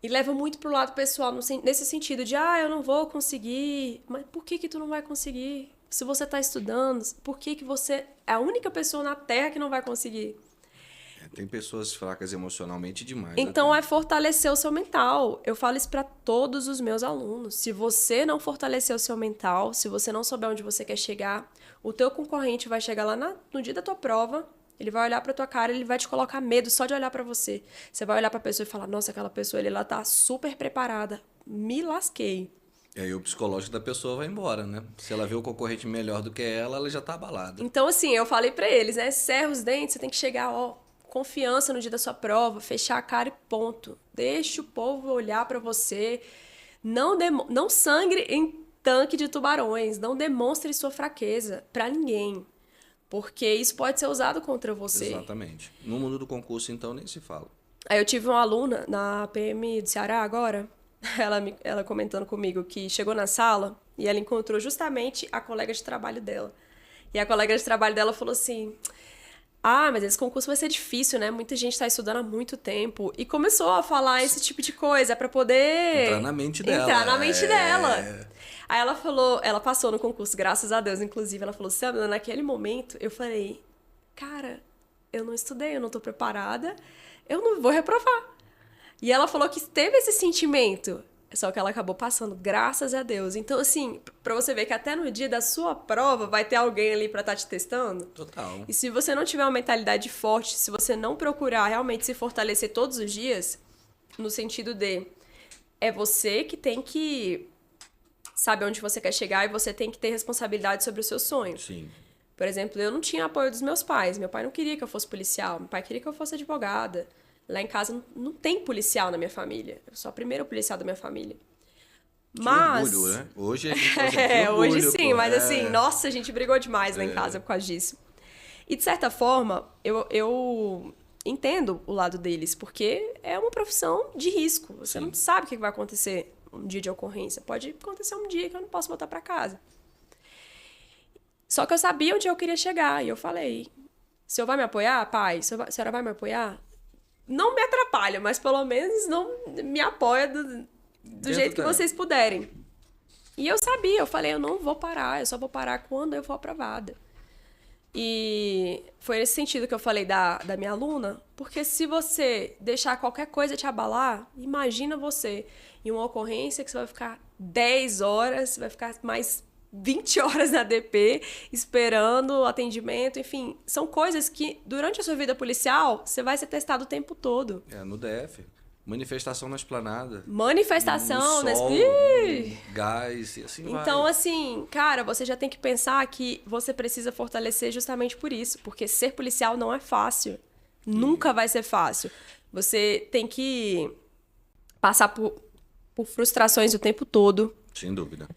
E leva muito pro lado pessoal, nesse sentido de, eu não vou conseguir. Mas por que tu não vai conseguir? Se você tá estudando, por que você é a única pessoa na Terra que não vai conseguir? Tem pessoas fracas emocionalmente demais. Então, é fortalecer o seu mental. Eu falo isso para todos os meus alunos. Se você não fortalecer o seu mental, se você não souber onde você quer chegar, o teu concorrente vai chegar lá no dia da tua prova, ele vai olhar pra tua cara, ele vai te colocar medo só de olhar pra você. Você vai olhar pra pessoa e falar, nossa, aquela pessoa, ela tá super preparada. Me lasquei. E aí o psicológico da pessoa vai embora, né? Se ela vê o concorrente melhor do que ela já tá abalada. Então, assim, eu falei pra eles, né? Cerra os dentes, você tem que chegar, confiança no dia da sua prova, fechar a cara e ponto. Deixa o povo olhar pra você. Não sangre em tanque de tubarões. Não demonstre sua fraqueza pra ninguém. Porque isso pode ser usado contra você. Exatamente. No mundo do concurso, então, nem se fala. Aí eu tive uma aluna na PM do Ceará agora, ela comentando comigo que chegou na sala e ela encontrou justamente a colega de trabalho dela. E a colega de trabalho dela falou assim: ah, mas esse concurso vai ser difícil, né? Muita gente tá estudando há muito tempo. E começou a falar esse tipo de coisa pra poder... Entrar na mente dela. Entrar na mente dela. Aí ela falou, ela passou no concurso, graças a Deus, inclusive. Ela falou, Samila, naquele momento, eu falei, cara, eu não estudei, eu não tô preparada, eu não vou reprovar. E ela falou que teve esse sentimento. Só que ela acabou passando, graças a Deus. Então, assim, pra você ver que até no dia da sua prova vai ter alguém ali pra estar te testando. Total. E se você não tiver uma mentalidade forte, se você não procurar realmente se fortalecer todos os dias, no sentido de é você que tem que saber onde você quer chegar e você tem que ter responsabilidade sobre os seus sonhos. Sim. Por exemplo, eu não tinha apoio dos meus pais. Meu pai não queria que eu fosse policial. Meu pai queria que eu fosse advogada. Lá em casa não tem policial na minha família. Eu sou a primeira policial da minha família. Mas... Que orgulho, né? Hoje a gente fala assim, que orgulho, hoje sim, pô. mas assim, nossa, a gente brigou demais lá em casa por causa disso. E de certa forma, eu entendo o lado deles, porque é uma profissão de risco. Você não sabe o que vai acontecer um dia de ocorrência. Pode acontecer um dia que eu não posso voltar para casa. Só que eu sabia onde eu queria chegar. E eu falei, o senhor vai me apoiar, pai? A senhora vai me apoiar? Não me atrapalha, mas pelo menos não me apoia do jeito que vocês puderem. E eu sabia, eu falei, eu não vou parar, eu só vou parar quando eu for aprovada. E foi nesse sentido que eu falei da minha aluna, porque se você deixar qualquer coisa te abalar, imagina você em uma ocorrência que você vai ficar 10 horas, vai ficar mais 20 horas na DP, esperando o atendimento, enfim. São coisas que, durante a sua vida policial, você vai ser testado o tempo todo. No DF. Manifestação na esplanada. Manifestação, no sol, né? gás e assim vai. Então, assim, cara, você já tem que pensar que você precisa fortalecer justamente por isso. Porque ser policial não é fácil. Nunca vai ser fácil. Você tem que passar por frustrações o tempo todo. Sem dúvida.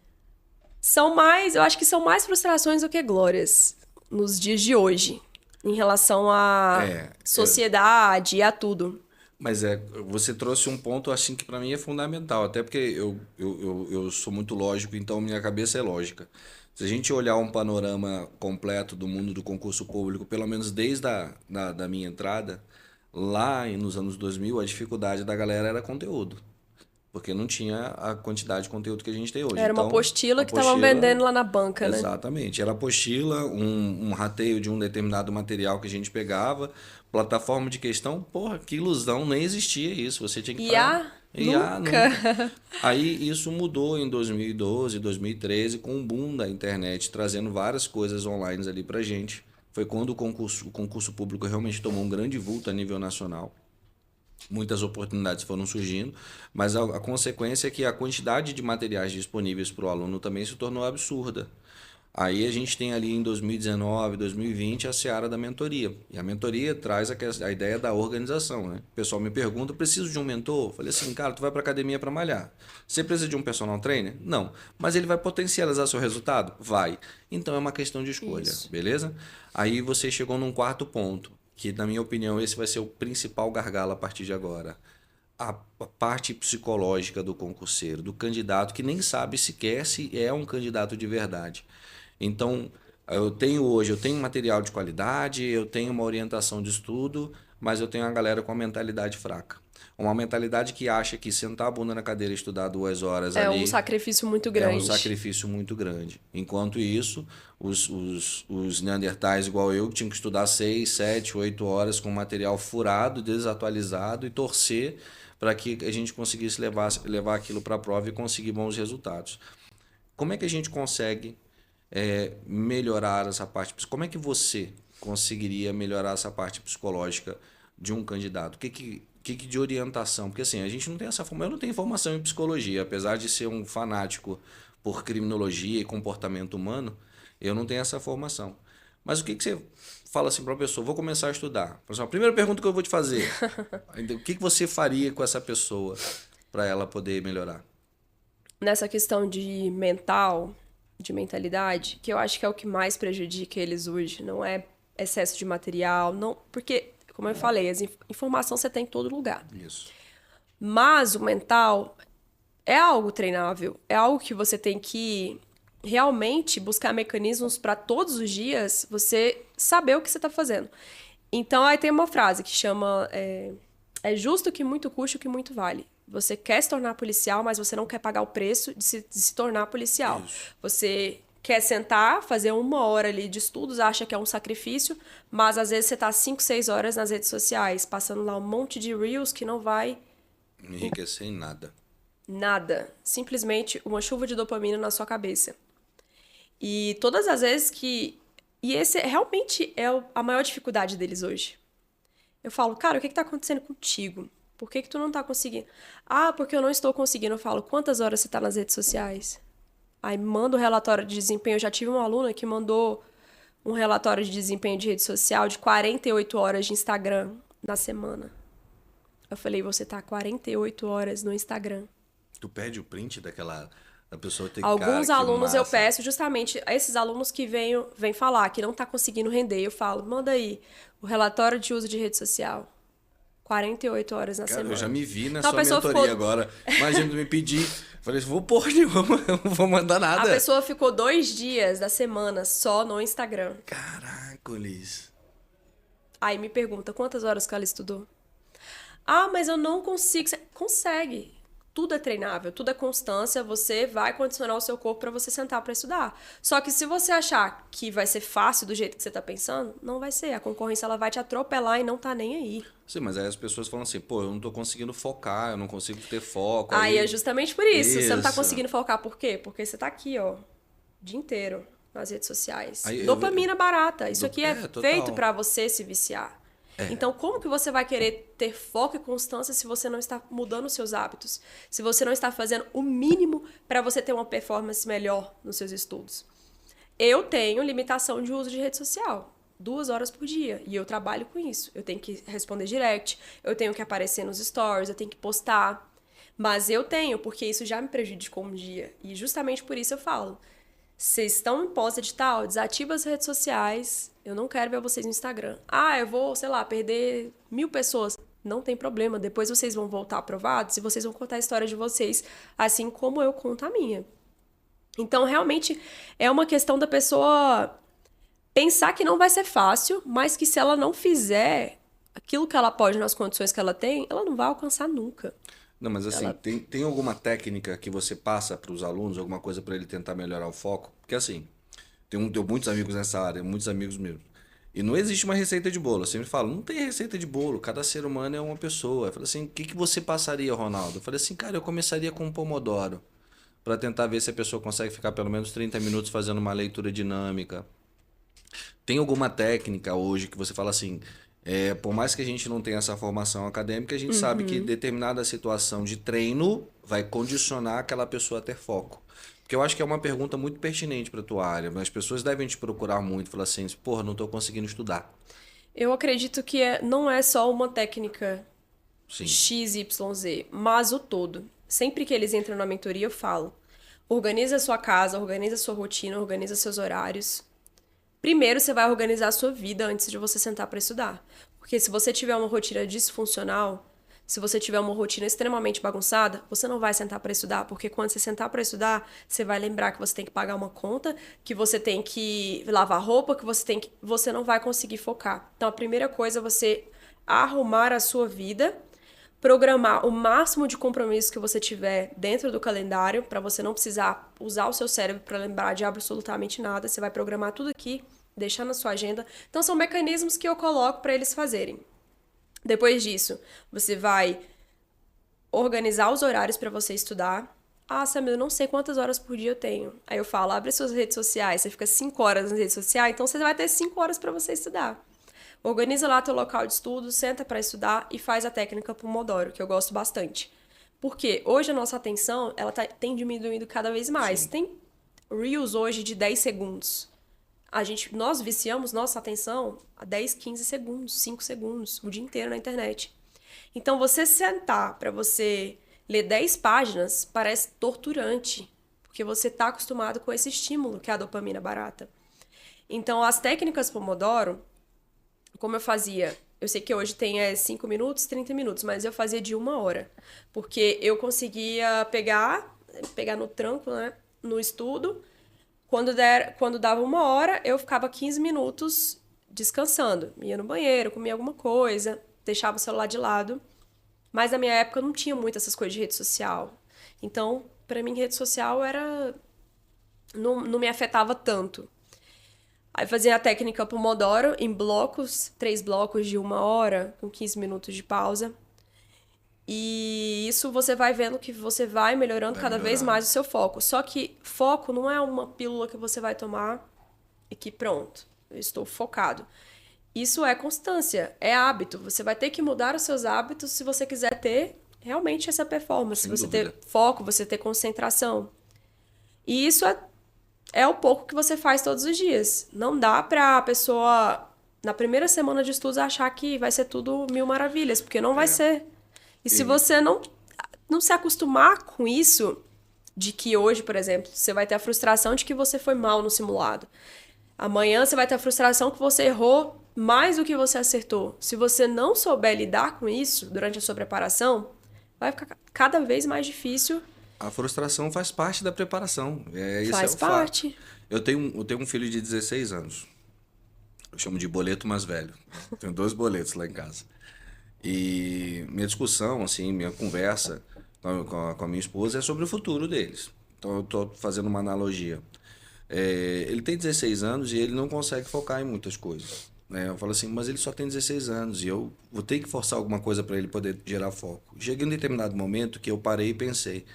Eu acho que são mais frustrações do que glórias nos dias de hoje, em relação à sociedade e a tudo. Mas você trouxe um ponto assim que para mim é fundamental, até porque eu sou muito lógico, então minha cabeça é lógica. Se a gente olhar um panorama completo do mundo do concurso público, pelo menos desde da minha entrada, lá nos anos 2000, a dificuldade da galera era conteúdo. Porque não tinha a quantidade de conteúdo que a gente tem hoje. Era uma apostila que estavam vendendo lá na banca, né? Exatamente. Era apostila, um rateio de um determinado material que a gente pegava, plataforma de questão, porra, que ilusão, nem existia isso. Você tinha que IA? Nunca. Aí isso mudou em 2012, 2013, com o boom da internet, trazendo várias coisas online ali pra gente. Foi quando o concurso público realmente tomou um grande vulto a nível nacional. Muitas oportunidades foram surgindo, mas a consequência é que a quantidade de materiais disponíveis para o aluno também se tornou absurda. Aí a gente tem ali em 2019, 2020 a seara da mentoria. E a mentoria traz a ideia da organização, né? O pessoal me pergunta, preciso de um mentor? Eu falei assim, cara, tu vai para academia para malhar. Você precisa de um personal trainer? Não. Mas ele vai potencializar seu resultado? Vai. Então é uma questão de escolha, Isso. Beleza? Aí você chegou num quarto ponto, que na minha opinião esse vai ser o principal gargalo a partir de agora. A parte psicológica do concurseiro, do candidato que nem sabe sequer se é um candidato de verdade. Então, eu tenho material de qualidade, eu tenho uma orientação de estudo, mas eu tenho uma galera com uma mentalidade fraca. Uma mentalidade que acha que sentar a bunda na cadeira e estudar 2 horas ali... É um sacrifício muito grande. É um sacrifício muito grande. Enquanto isso, os neandertais igual eu, que tinham que estudar 6, 7, 8 horas com material furado, desatualizado e torcer para que a gente conseguisse levar aquilo para a prova e conseguir bons resultados. Como é que a gente consegue melhorar essa parte? Como é que você conseguiria melhorar essa parte psicológica de um candidato? O que de orientação? Porque assim, a gente não tem essa formação. Eu não tenho formação em psicologia, apesar de ser um fanático por criminologia e comportamento humano, eu não tenho essa formação. Mas o que você fala assim para uma pessoa? Vou começar a estudar. Por exemplo, a primeira pergunta que eu vou te fazer. O que você faria com essa pessoa para ela poder melhorar? Nessa questão de mentalidade, que eu acho que é o que mais prejudica eles hoje, não é excesso de material, não, porque, como eu falei, informação você tem em todo lugar. Isso. Mas o mental é algo treinável, é algo que você tem que realmente buscar mecanismos para todos os dias você saber o que você está fazendo. Então, aí tem uma frase que chama é justo que muito custe o que muito vale. Você quer se tornar policial, mas você não quer pagar o preço de se tornar policial. Isso. Você quer sentar, fazer 1 hora ali de estudos, acha que é um sacrifício, mas às vezes você tá 5, 6 horas nas redes sociais, passando lá um monte de reels que não vai Enriquecer em nada. nada. Simplesmente uma chuva de dopamina na sua cabeça. E todas as vezes que... E esse realmente é a maior dificuldade deles hoje. Eu falo, cara, o que tá acontecendo contigo? Por que tu não tá conseguindo? Ah, porque eu não estou conseguindo. Eu falo, quantas horas você tá nas redes sociais? Aí manda o relatório de desempenho. Eu já tive uma aluna que mandou um relatório de desempenho de rede social de 48 horas de Instagram na semana. Eu falei, você tá 48 horas no Instagram. Tu pede o print daquela... da pessoa ter Alguns cara, que alunos eu massa. peço justamente a esses alunos que vêm falar que não tá conseguindo render. Eu falo, manda aí o relatório de uso de rede social. 48 horas na Cara, semana. eu já me vi na Então, a sua pessoa mentoria ficou- agora. Imagina tu me pedir. Falei assim, vou pôr, não vou mandar A nada. pessoa ficou 2 dias da semana só no Instagram. Caraca, Liz. Aí me pergunta quantas horas que ela estudou. Ah, mas eu não consigo. Você consegue. Tudo é treinável, tudo é constância. Você vai condicionar o seu corpo para você sentar para estudar. Só que se você achar que vai ser fácil do jeito que você tá pensando, não vai ser. A concorrência ela vai te atropelar e não tá nem aí. Sim, mas aí as pessoas falam assim, pô, eu não tô conseguindo focar, eu não consigo ter foco. Aí é justamente por isso. Você não tá Isso. conseguindo focar. Por quê? Porque você tá aqui, ó, o dia inteiro nas redes sociais. Aí eu- Dopamina barata. Isso aqui é total. feito pra você se viciar. Então, como que você vai querer ter foco e constância se você não está mudando os seus hábitos? Se você não está fazendo o mínimo para você ter uma performance melhor nos seus estudos? Eu tenho limitação de uso de rede social. 2 horas por dia. E eu trabalho com isso. Eu tenho que responder direct, eu tenho que aparecer nos stories, eu tenho que postar. Mas eu tenho, porque isso já me prejudicou um dia. E justamente por isso eu falo. Vocês estão em pós-edital, desativa as redes sociais. Eu não quero ver vocês no Instagram. Ah, eu vou, sei lá, perder 1.000 pessoas. Não tem problema. Depois vocês vão voltar aprovados e vocês vão contar a história de vocês, assim como eu conto a minha. Então, realmente, é uma questão da pessoa pensar que não vai ser fácil, mas que se ela não fizer aquilo que ela pode nas condições que ela tem, ela não vai alcançar nunca. Não, mas assim, tem alguma técnica que você passa para os alunos, alguma coisa para ele tentar melhorar o foco? Porque assim, tenho muitos amigos nessa área, muitos amigos meus. E não existe uma receita de bolo. Eu sempre falo, não tem receita de bolo, cada ser humano é uma pessoa. Eu falei assim, o que você passaria, Ronaldo? Eu falei assim, cara, eu começaria com um pomodoro, para tentar ver se a pessoa consegue ficar pelo menos 30 minutos fazendo uma leitura dinâmica. Tem alguma técnica hoje que você fala assim, por mais que a gente não tenha essa formação acadêmica, a gente sabe que determinada situação de treino vai condicionar aquela pessoa a ter foco. Porque eu acho que é uma pergunta muito pertinente para a tua área. As pessoas devem te procurar muito, falar assim, porra, não estou conseguindo estudar. Eu acredito que não é só uma técnica Sim. XYZ, mas o todo. Sempre que eles entram na mentoria, eu falo: organiza a sua casa, organiza a sua rotina, organiza seus horários. Primeiro, você vai organizar a sua vida antes de você sentar para estudar. Porque se você tiver uma rotina disfuncional, se você tiver uma rotina extremamente bagunçada, você não vai sentar para estudar. Porque quando você sentar para estudar, você vai lembrar que você tem que pagar uma conta, que você tem que lavar roupa, que você não vai conseguir focar. Então, a primeira coisa é você arrumar a sua vida, programar o máximo de compromissos que você tiver dentro do calendário, para você não precisar usar o seu cérebro para lembrar de absolutamente nada. Você vai programar tudo aqui, deixar na sua agenda. Então, são mecanismos que eu coloco para eles fazerem. Depois disso, você vai organizar os horários para você estudar. Ah, Samir, eu não sei quantas horas por dia eu tenho. Aí eu falo, abre suas redes sociais, você fica 5 horas nas redes sociais, então você vai ter 5 horas para você estudar. Organiza lá teu local de estudo, senta para estudar e faz a técnica Pomodoro, que eu gosto bastante. Porque hoje a nossa atenção, ela tem diminuído cada vez mais. Sim. Tem Reels hoje de 10 segundos. Nós viciamos nossa atenção a 10, 15 segundos, 5 segundos, o dia inteiro na internet. Então, você sentar para você ler 10 páginas parece torturante, porque você está acostumado com esse estímulo, que é a dopamina barata. Então, as técnicas Pomodoro, como eu fazia, eu sei que hoje tem 5 minutos, 30 minutos, mas eu fazia de 1 hora, porque eu conseguia pegar no tranco, né, no estudo. Quando dava 1 hora, eu ficava 15 minutos descansando. Ia no banheiro, comia alguma coisa, deixava o celular de lado. Mas na minha época não tinha muito essas coisas de rede social. Então, pra mim, rede social não me afetava tanto. Aí fazia a técnica Pomodoro em blocos, 3 blocos de 1 hora, com 15 minutos de pausa. E isso você vai vendo que você vai melhorando cada vez mais o seu foco. Só que foco não é uma pílula que você vai tomar e que pronto, eu estou focado. Isso é constância, é hábito. Você vai ter que mudar os seus hábitos se você quiser ter realmente essa performance. Sem você dúvida. ter foco, você ter concentração. E isso é o pouco que você faz todos os dias. Não dá pra pessoa, na primeira semana de estudos, achar que vai ser tudo mil maravilhas, porque não vai ser. E se você não se acostumar com isso, de que hoje, por exemplo, você vai ter a frustração de que você foi mal no simulado. Amanhã você vai ter a frustração que você errou mais do que você acertou. Se você não souber lidar com isso durante a sua preparação, vai ficar cada vez mais difícil. A frustração faz parte da preparação. Esse Faz é o parte. fato. Eu tenho um filho de 16 anos. Eu chamo de boleto mais velho. Tenho 2 boletos lá em casa. E minha discussão, assim, minha conversa com a minha esposa é sobre o futuro deles. Então eu estou fazendo uma analogia. Ele tem 16 anos e ele não consegue focar em muitas coisas. Né? Eu falo assim, mas ele só tem 16 anos e eu vou ter que forçar alguma coisa para ele poder gerar foco. Cheguei em um determinado momento que eu parei e pensei,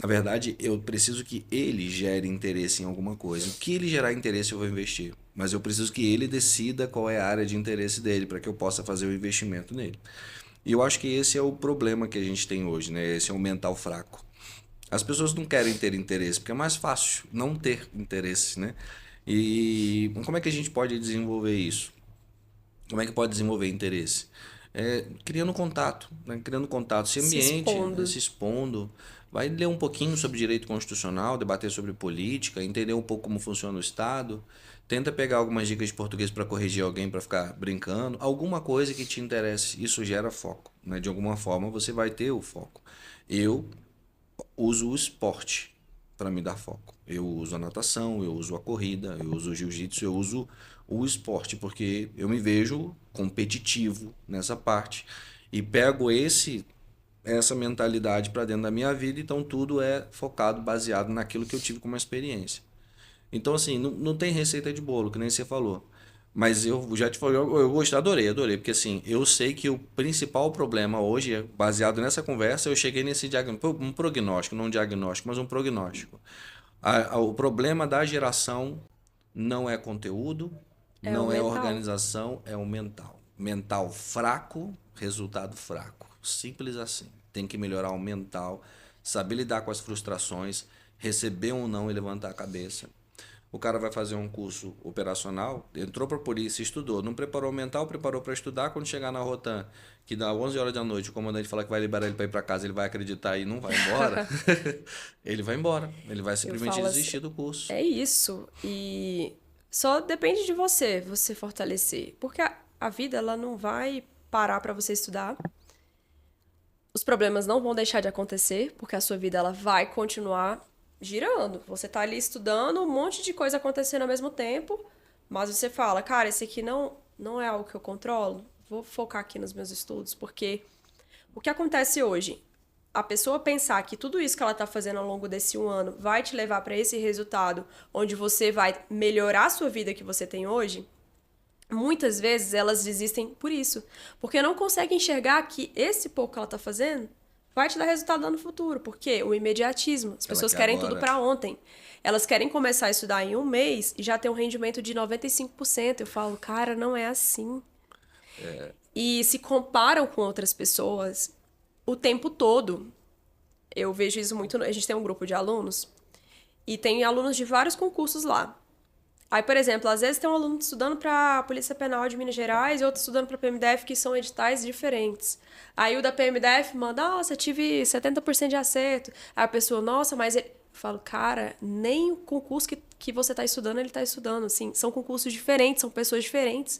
na verdade, eu preciso que ele gere interesse em alguma coisa. O que ele gerar interesse eu vou investir. Mas eu preciso que ele decida qual é a área de interesse dele para que eu possa fazer o investimento nele. E eu acho que esse é o problema que a gente tem hoje, né? Esse é o mental fraco. As pessoas não querem ter interesse, porque é mais fácil não ter interesse, né? E como é que a gente pode desenvolver isso? Como é que pode desenvolver interesse? Criando contato, né? Criando contato, esse ambiente, né? Se expondo. Vai ler um pouquinho sobre direito constitucional, debater sobre política, entender um pouco como funciona o Estado. Tenta pegar algumas dicas de português para corrigir alguém para ficar brincando. Alguma coisa que te interesse. Isso gera foco, né? De alguma forma você vai ter o foco. Eu uso o esporte para me dar foco. Eu uso a natação, eu uso a corrida, eu uso o jiu-jitsu, eu uso o esporte, porque eu me vejo competitivo nessa parte. E pego essa mentalidade para dentro da minha vida, então tudo é focado, baseado naquilo que eu tive como experiência. Então, assim, não tem receita de bolo, que nem você falou. Mas eu já te falei, eu gostei, adorei, porque assim, eu sei que o principal problema hoje, baseado nessa conversa, eu cheguei nesse diagnóstico, um prognóstico, não um diagnóstico, mas um prognóstico. O problema da geração não é conteúdo, não é organização, é o mental. Mental fraco, resultado fraco. Simples assim. Tem que melhorar o mental, saber lidar com as frustrações, receber ou não e levantar a cabeça. O cara vai fazer um curso operacional, entrou para a polícia, estudou, não preparou mental, preparou para estudar. Quando chegar na Rotan, que dá 11 horas da noite, o comandante fala que vai liberar ele para ir para casa, ele vai acreditar e não vai embora. Ele vai embora, ele vai simplesmente desistir do curso. É isso. E só depende de você fortalecer. Porque a vida, ela não vai parar para você estudar. Os problemas não vão deixar de acontecer, porque a sua vida ela vai continuar girando. Você tá ali estudando, um monte de coisa acontecendo ao mesmo tempo, mas você fala, cara, esse aqui não é algo que eu controlo, vou focar aqui nos meus estudos, porque o que acontece hoje? A pessoa pensar que tudo isso que ela tá fazendo ao longo desse 1 ano vai te levar para esse resultado, onde você vai melhorar a sua vida que você tem hoje, muitas vezes elas desistem por isso, porque não conseguem enxergar que esse pouco que ela tá fazendo vai te dar resultado lá no futuro, porque o imediatismo, as pessoas querem tudo para ontem. Elas querem começar a estudar em 1 mês e já ter um rendimento de 95%. Eu falo, cara, não é assim. E se comparam com outras pessoas o tempo todo. Eu vejo isso muito. A gente tem um grupo de alunos e tem alunos de vários concursos lá. Aí, por exemplo, às vezes tem um aluno estudando para a Polícia Penal de Minas Gerais e outro estudando para a PMDF, que são editais diferentes. Aí o da PMDF manda, nossa, tive 70% de acerto. Aí a pessoa, nossa, mas ele... Eu falo, cara, nem o concurso que você está estudando, ele está estudando. Assim, são concursos diferentes, são pessoas diferentes.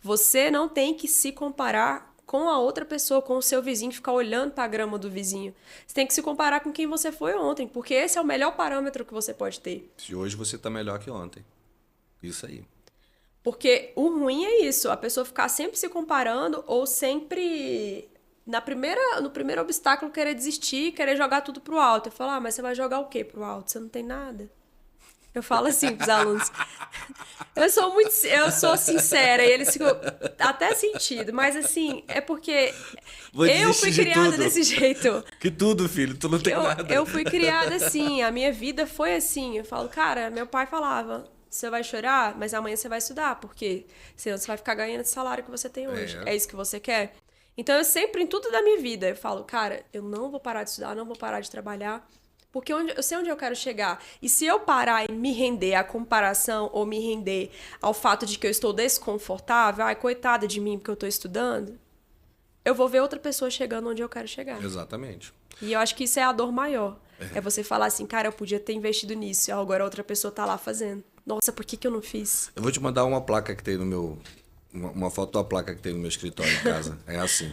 Você não tem que se comparar com a outra pessoa, com o seu vizinho, ficar olhando para a grama do vizinho. Você tem que se comparar com quem você foi ontem, porque esse é o melhor parâmetro que você pode ter. Se hoje você está melhor que ontem. Isso aí. Porque o ruim é isso, a pessoa ficar sempre se comparando ou sempre no primeiro obstáculo querer desistir, querer jogar tudo pro alto. Eu falo, mas você vai jogar o quê pro alto? Você não tem nada. Eu falo assim pros alunos. Eu sou sincera e eles ficam até sentido, mas assim, é porque eu fui criada desse jeito. Que tudo, filho, tu não tem nada. Eu fui criada assim, a minha vida foi assim. Eu falo, cara, meu pai falava, você vai chorar, mas amanhã você vai estudar, porque senão você vai ficar ganhando esse salário que você tem hoje. É isso que você quer? Então eu sempre, em tudo da minha vida, eu falo, cara, eu não vou parar de estudar, não vou parar de trabalhar, porque eu sei onde eu quero chegar. E se eu parar e me render à comparação ou me render ao fato de que eu estou desconfortável, ai, coitada de mim porque eu estou estudando, eu vou ver outra pessoa chegando onde eu quero chegar. Exatamente. E eu acho que isso é a dor maior. É você falar assim, cara, eu podia ter investido nisso, e agora outra pessoa tá lá fazendo. Nossa, por que eu não fiz? Eu vou te mandar uma placa que tem no meu... Uma foto da placa que tem no meu escritório em casa. É assim.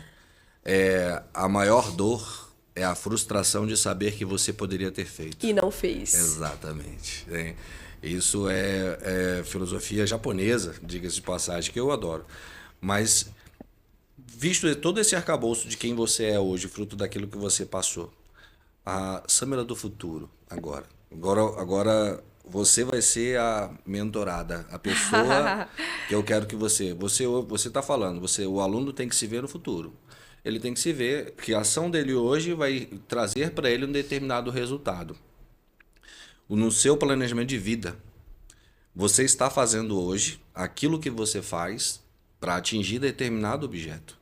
A maior dor é a frustração de saber que você poderia ter feito. E não fez. Exatamente. Isso é filosofia japonesa, diga-se de passagem, que eu adoro. Mas, visto todo esse arcabouço de quem você é hoje, fruto daquilo que você passou, a Samira do futuro, agora você vai ser a mentorada, a pessoa que eu quero que você está falando, o aluno tem que se ver no futuro. Ele tem que se ver que a ação dele hoje vai trazer para ele um determinado resultado. No seu planejamento de vida, você está fazendo hoje aquilo que você faz para atingir determinado objeto.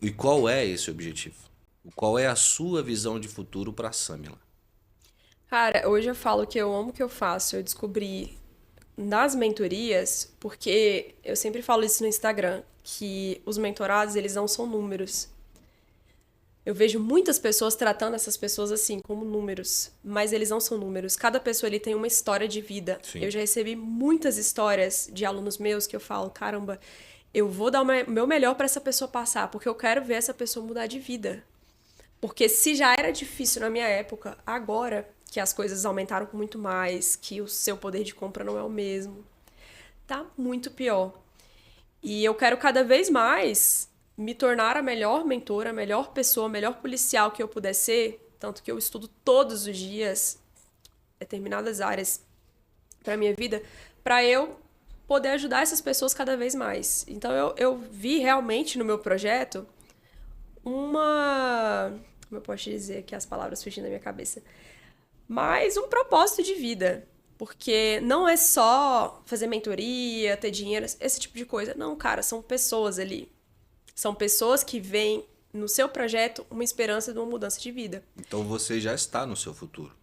E qual é esse objetivo? Qual é a sua visão de futuro para a Samila? Cara, hoje eu falo que eu amo o que eu faço. Eu descobri nas mentorias, porque eu sempre falo isso no Instagram, que os mentorados, eles não são números. Eu vejo muitas pessoas tratando essas pessoas assim, como números, mas eles não são números. Cada pessoa ele tem uma história de vida. Sim. Eu já recebi muitas histórias de alunos meus que eu falo, caramba, eu vou dar o meu melhor para essa pessoa passar, porque eu quero ver essa pessoa mudar de vida. Porque se já era difícil na minha época, agora que as coisas aumentaram muito mais, que o seu poder de compra não é o mesmo, tá muito pior. E eu quero cada vez mais me tornar a melhor mentora, a melhor pessoa, a melhor policial que eu puder ser, tanto que eu estudo todos os dias determinadas áreas para minha vida, para eu poder ajudar essas pessoas cada vez mais. Então eu vi realmente no meu projeto como eu posso dizer aqui as palavras fugindo da minha cabeça, mas um propósito de vida. Porque não é só fazer mentoria, ter dinheiro, esse tipo de coisa. Não, cara, são pessoas ali. São pessoas que veem no seu projeto uma esperança de uma mudança de vida. Então você já está no seu futuro.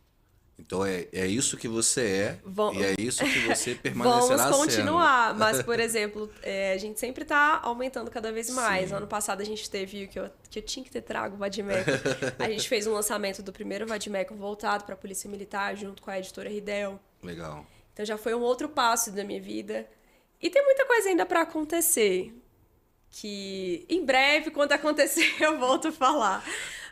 Então é isso que você é e é isso que você permanecerá sendo. Vamos continuar, mas, por exemplo, a gente sempre está aumentando cada vez mais. Sim. Ano passado a gente teve que eu tinha que ter trago o Vadimeco. A gente fez um lançamento do primeiro Vadimeco voltado para a Polícia Militar, junto com a editora Ridel. Legal. Então já foi um outro passo da minha vida. E tem muita coisa ainda para acontecer, que em breve, quando acontecer, eu volto a falar.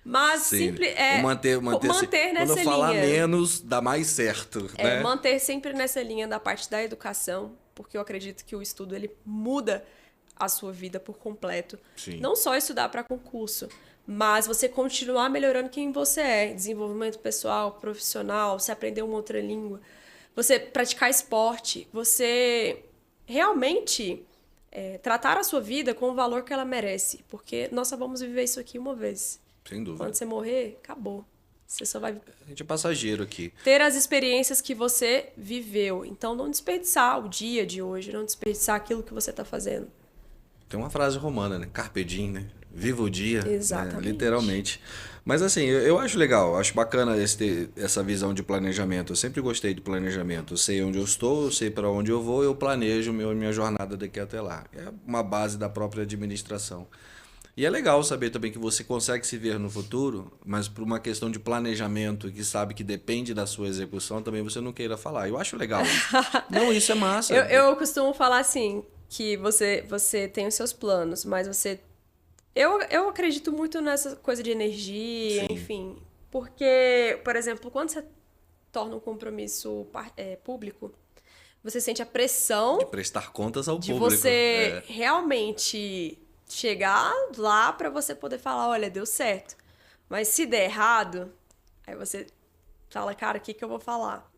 Mas sempre manter nessa linha. Quando eu falar menos, dá mais certo. Né? Manter sempre nessa linha da parte da educação, porque eu acredito que o estudo ele muda a sua vida por completo. Sim. Não só estudar para concurso, mas você continuar melhorando quem você é. Desenvolvimento pessoal, profissional, você aprender uma outra língua, você praticar esporte, você realmente tratar a sua vida com o valor que ela merece, porque nós só vamos viver isso aqui uma vez. Sem dúvida. Quando você morrer, acabou. Você só vai... A gente é passageiro aqui. ter as experiências que você viveu. Então, não desperdiçar o dia de hoje, não desperdiçar aquilo que você está fazendo. Tem uma frase romana, né? Carpe diem, né? Viva o dia, né? Exatamente. Literalmente. Mas assim, eu acho legal, acho bacana essa visão de planejamento. Eu sempre gostei de planejamento. Eu sei onde eu estou, eu sei para onde eu vou, eu planejo minha jornada daqui até lá. É uma base da própria administração. E é legal saber também que você consegue se ver no futuro, mas por uma questão de planejamento que sabe que depende da sua execução, também você não queira falar. Eu acho legal isso. Não, isso é massa. Eu costumo falar assim, que você tem os seus planos, mas você... Eu acredito muito nessa coisa de energia, Sim. enfim. Porque, por exemplo, quando você torna um compromisso público, você sente a De pressão prestar contas ao de público. você realmente chegar lá pra você poder falar, olha, deu certo. Mas se der errado, aí você fala, cara, o que que eu vou falar?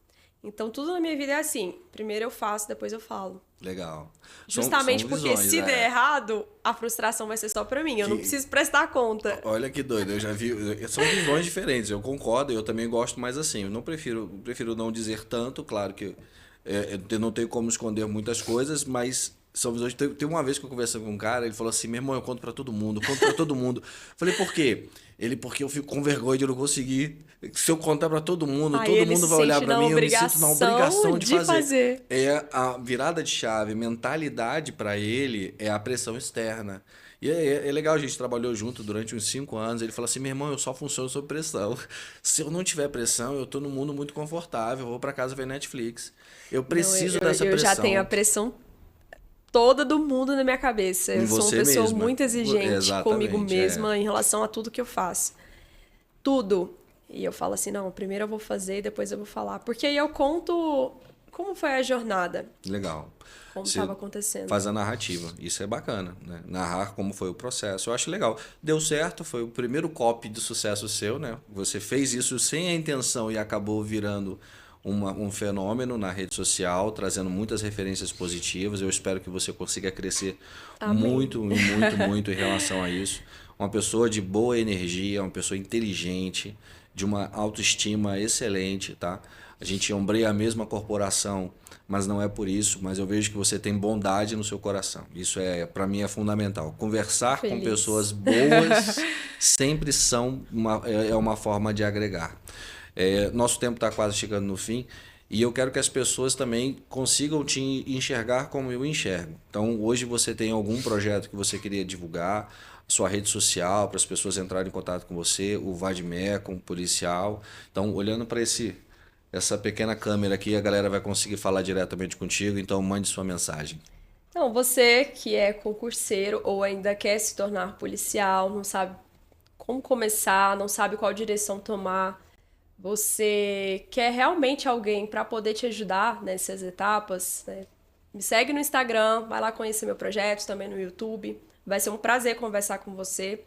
Então, tudo na minha vida é assim. Primeiro eu faço, depois eu falo. Legal. Justamente São porque visões, se né? der errado, a frustração vai ser só pra mim. Eu não preciso prestar conta. Olha que doido, eu já vi. São visões diferentes, eu concordo, eu também gosto mais assim. Eu não prefiro não dizer tanto, claro que eu não tenho como esconder muitas coisas, mas são visões. Tem uma vez que eu conversei com um cara, ele falou assim: meu irmão, eu conto pra todo mundo, conto pra todo mundo. Falei, por quê? Ele, porque eu fico com vergonha de não conseguir. Se eu contar pra todo mundo, Aí todo ele mundo se vai olhar sente pra na mim, eu me sinto na obrigação de fazer. fazer. É a virada de chave, mentalidade pra ele é a pressão externa. E é legal, a gente trabalhou junto durante uns 5 anos. Ele falou assim: meu irmão, eu só funciono sob pressão. Se eu não tiver pressão, eu tô num mundo muito confortável, eu vou pra casa ver Netflix. Eu Não, preciso dessa eu já tenho a pressão pressão toda do mundo na minha cabeça. em Eu sou uma você pessoa mesma. muito exigente comigo Exatamente, é. mesma em relação a tudo que eu faço. Tudo. E eu falo assim, não, primeiro eu vou fazer e depois eu vou falar. Porque aí eu conto como foi a jornada, Legal. como Você estava acontecendo. faz a narrativa. Isso é bacana, né? Narrar como foi o processo. Eu acho legal. Deu certo, foi o primeiro copy de sucesso seu, né? Você fez isso sem a intenção e acabou virando um fenômeno na rede social, trazendo muitas referências positivas. Eu espero que você consiga crescer Amém. muito, e muito, muito em relação a isso. Uma pessoa de boa energia, uma pessoa inteligente, de uma autoestima excelente, tá? A gente ombreia a mesma corporação, mas não é por isso, mas eu vejo que você tem bondade no seu coração. Isso para mim é fundamental. Conversar com Feliz. pessoas boas sempre é uma forma de agregar. Nosso tempo está quase chegando no fim e eu quero que as pessoas também consigam te enxergar como eu enxergo. Então, hoje você tem algum projeto que você queria divulgar, sua rede social, para as pessoas entrarem em contato com você, o Vadmecum, policial. Então, olhando para essa pequena câmera aqui, a galera vai conseguir falar diretamente contigo, então mande sua mensagem. Então, você que é concurseiro ou ainda quer se tornar policial, não sabe como começar, não sabe qual direção tomar, você quer realmente alguém para poder te ajudar nessas etapas, né? Me segue no Instagram, vai lá conhecer meu projeto, também no YouTube. Vai ser um prazer conversar com você.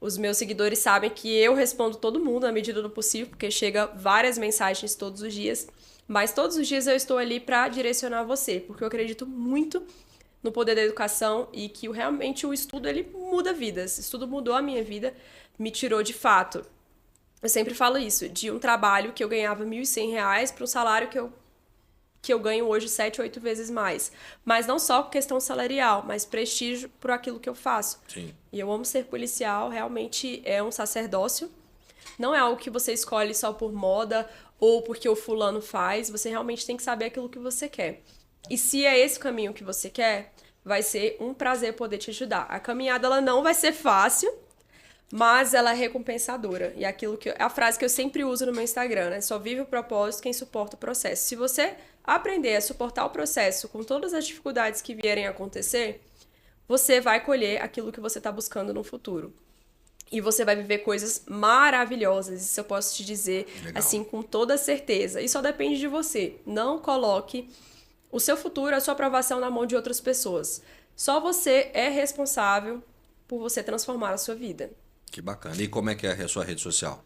Os meus seguidores sabem que eu respondo todo mundo na medida do possível, porque chega várias mensagens todos os dias. Mas todos os dias eu estou ali para direcionar você, porque eu acredito muito no poder da educação e que realmente o estudo ele muda vidas. O estudo mudou a minha vida, me tirou de fato. Eu sempre falo isso, de um trabalho que eu ganhava R$ 1.100 para um salário que eu ganho hoje 7, 8 vezes mais. Mas não só por questão salarial, mas prestígio por aquilo que eu faço. Sim. E eu amo ser policial, realmente é um sacerdócio. Não é algo que você escolhe só por moda ou porque o fulano faz. Você realmente tem que saber aquilo que você quer. E se é esse o caminho que você quer, vai ser um prazer poder te ajudar. A caminhada ela não vai ser fácil, mas ela é recompensadora. E aquilo que a frase que eu sempre uso no meu Instagram, né? Só vive o propósito quem suporta o processo. Se você aprender a suportar o processo com todas as dificuldades que vierem a acontecer, você vai colher aquilo que você está buscando no futuro. E você vai viver coisas maravilhosas, isso eu posso te dizer, Legal. assim, com toda certeza. E só depende de você. Não coloque o seu futuro, a sua aprovação na mão de outras pessoas. Só você é responsável por você transformar a sua vida. Que bacana. E como é que é a sua rede social?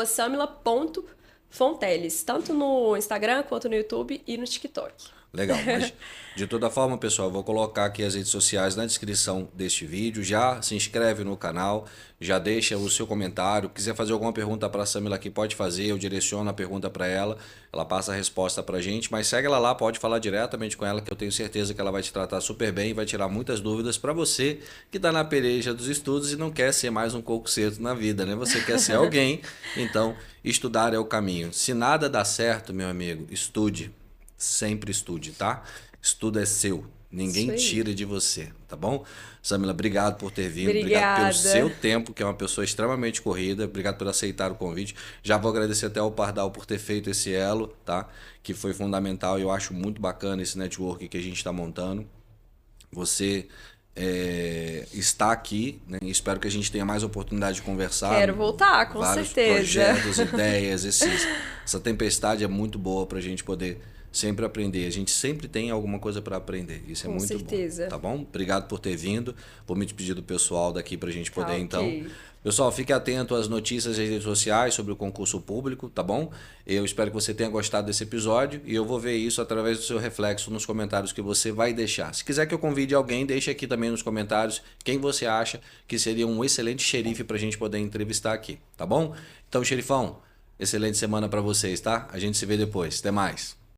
@samila.fonteles, tanto no Instagram quanto no YouTube e no TikTok. Legal, mas de toda forma, pessoal, eu vou colocar aqui as redes sociais na descrição deste vídeo. Já se inscreve no canal, já deixa o seu comentário. Quiser fazer alguma pergunta para a Samila aqui, pode fazer, eu direciono a pergunta para ela, ela passa a resposta para a gente, mas segue ela lá, pode falar diretamente com ela, que eu tenho certeza que ela vai te tratar super bem e vai tirar muitas dúvidas para você que está na peleja dos estudos e não quer ser mais um coco seco na vida, né? Você quer ser alguém, então estudar é o caminho. Se nada dá certo, meu amigo, estude. Sempre estude, tá? Estudo é seu. Ninguém tira de você, tá bom? Samila, obrigado por ter vindo. Obrigado pelo seu tempo, que é uma pessoa extremamente corrida. Obrigado por aceitar o convite. Já vou agradecer até ao Pardal por ter feito esse elo, tá? Que foi fundamental e eu acho muito bacana esse network que a gente está montando. Você está aqui, né? Espero que a gente tenha mais oportunidade de conversar. Quero voltar, com vários certeza. Projetos, ideias, essa tempestade é muito boa para a gente poder sempre aprender. A gente sempre tem alguma coisa para aprender. Isso é muito certeza. bom. Tá bom? Obrigado por ter vindo. Vou me despedir do pessoal daqui para a gente poder, okay. então. Pessoal, fique atento às notícias das redes sociais sobre o concurso público, tá bom? Eu espero que você tenha gostado desse episódio e eu vou ver isso através do seu reflexo nos comentários que você vai deixar. Se quiser que eu convide alguém, deixe aqui também nos comentários quem você acha que seria um excelente xerife para a gente poder entrevistar aqui, tá bom? Então, xerifão, excelente semana para vocês, tá? A gente se vê depois. Até mais.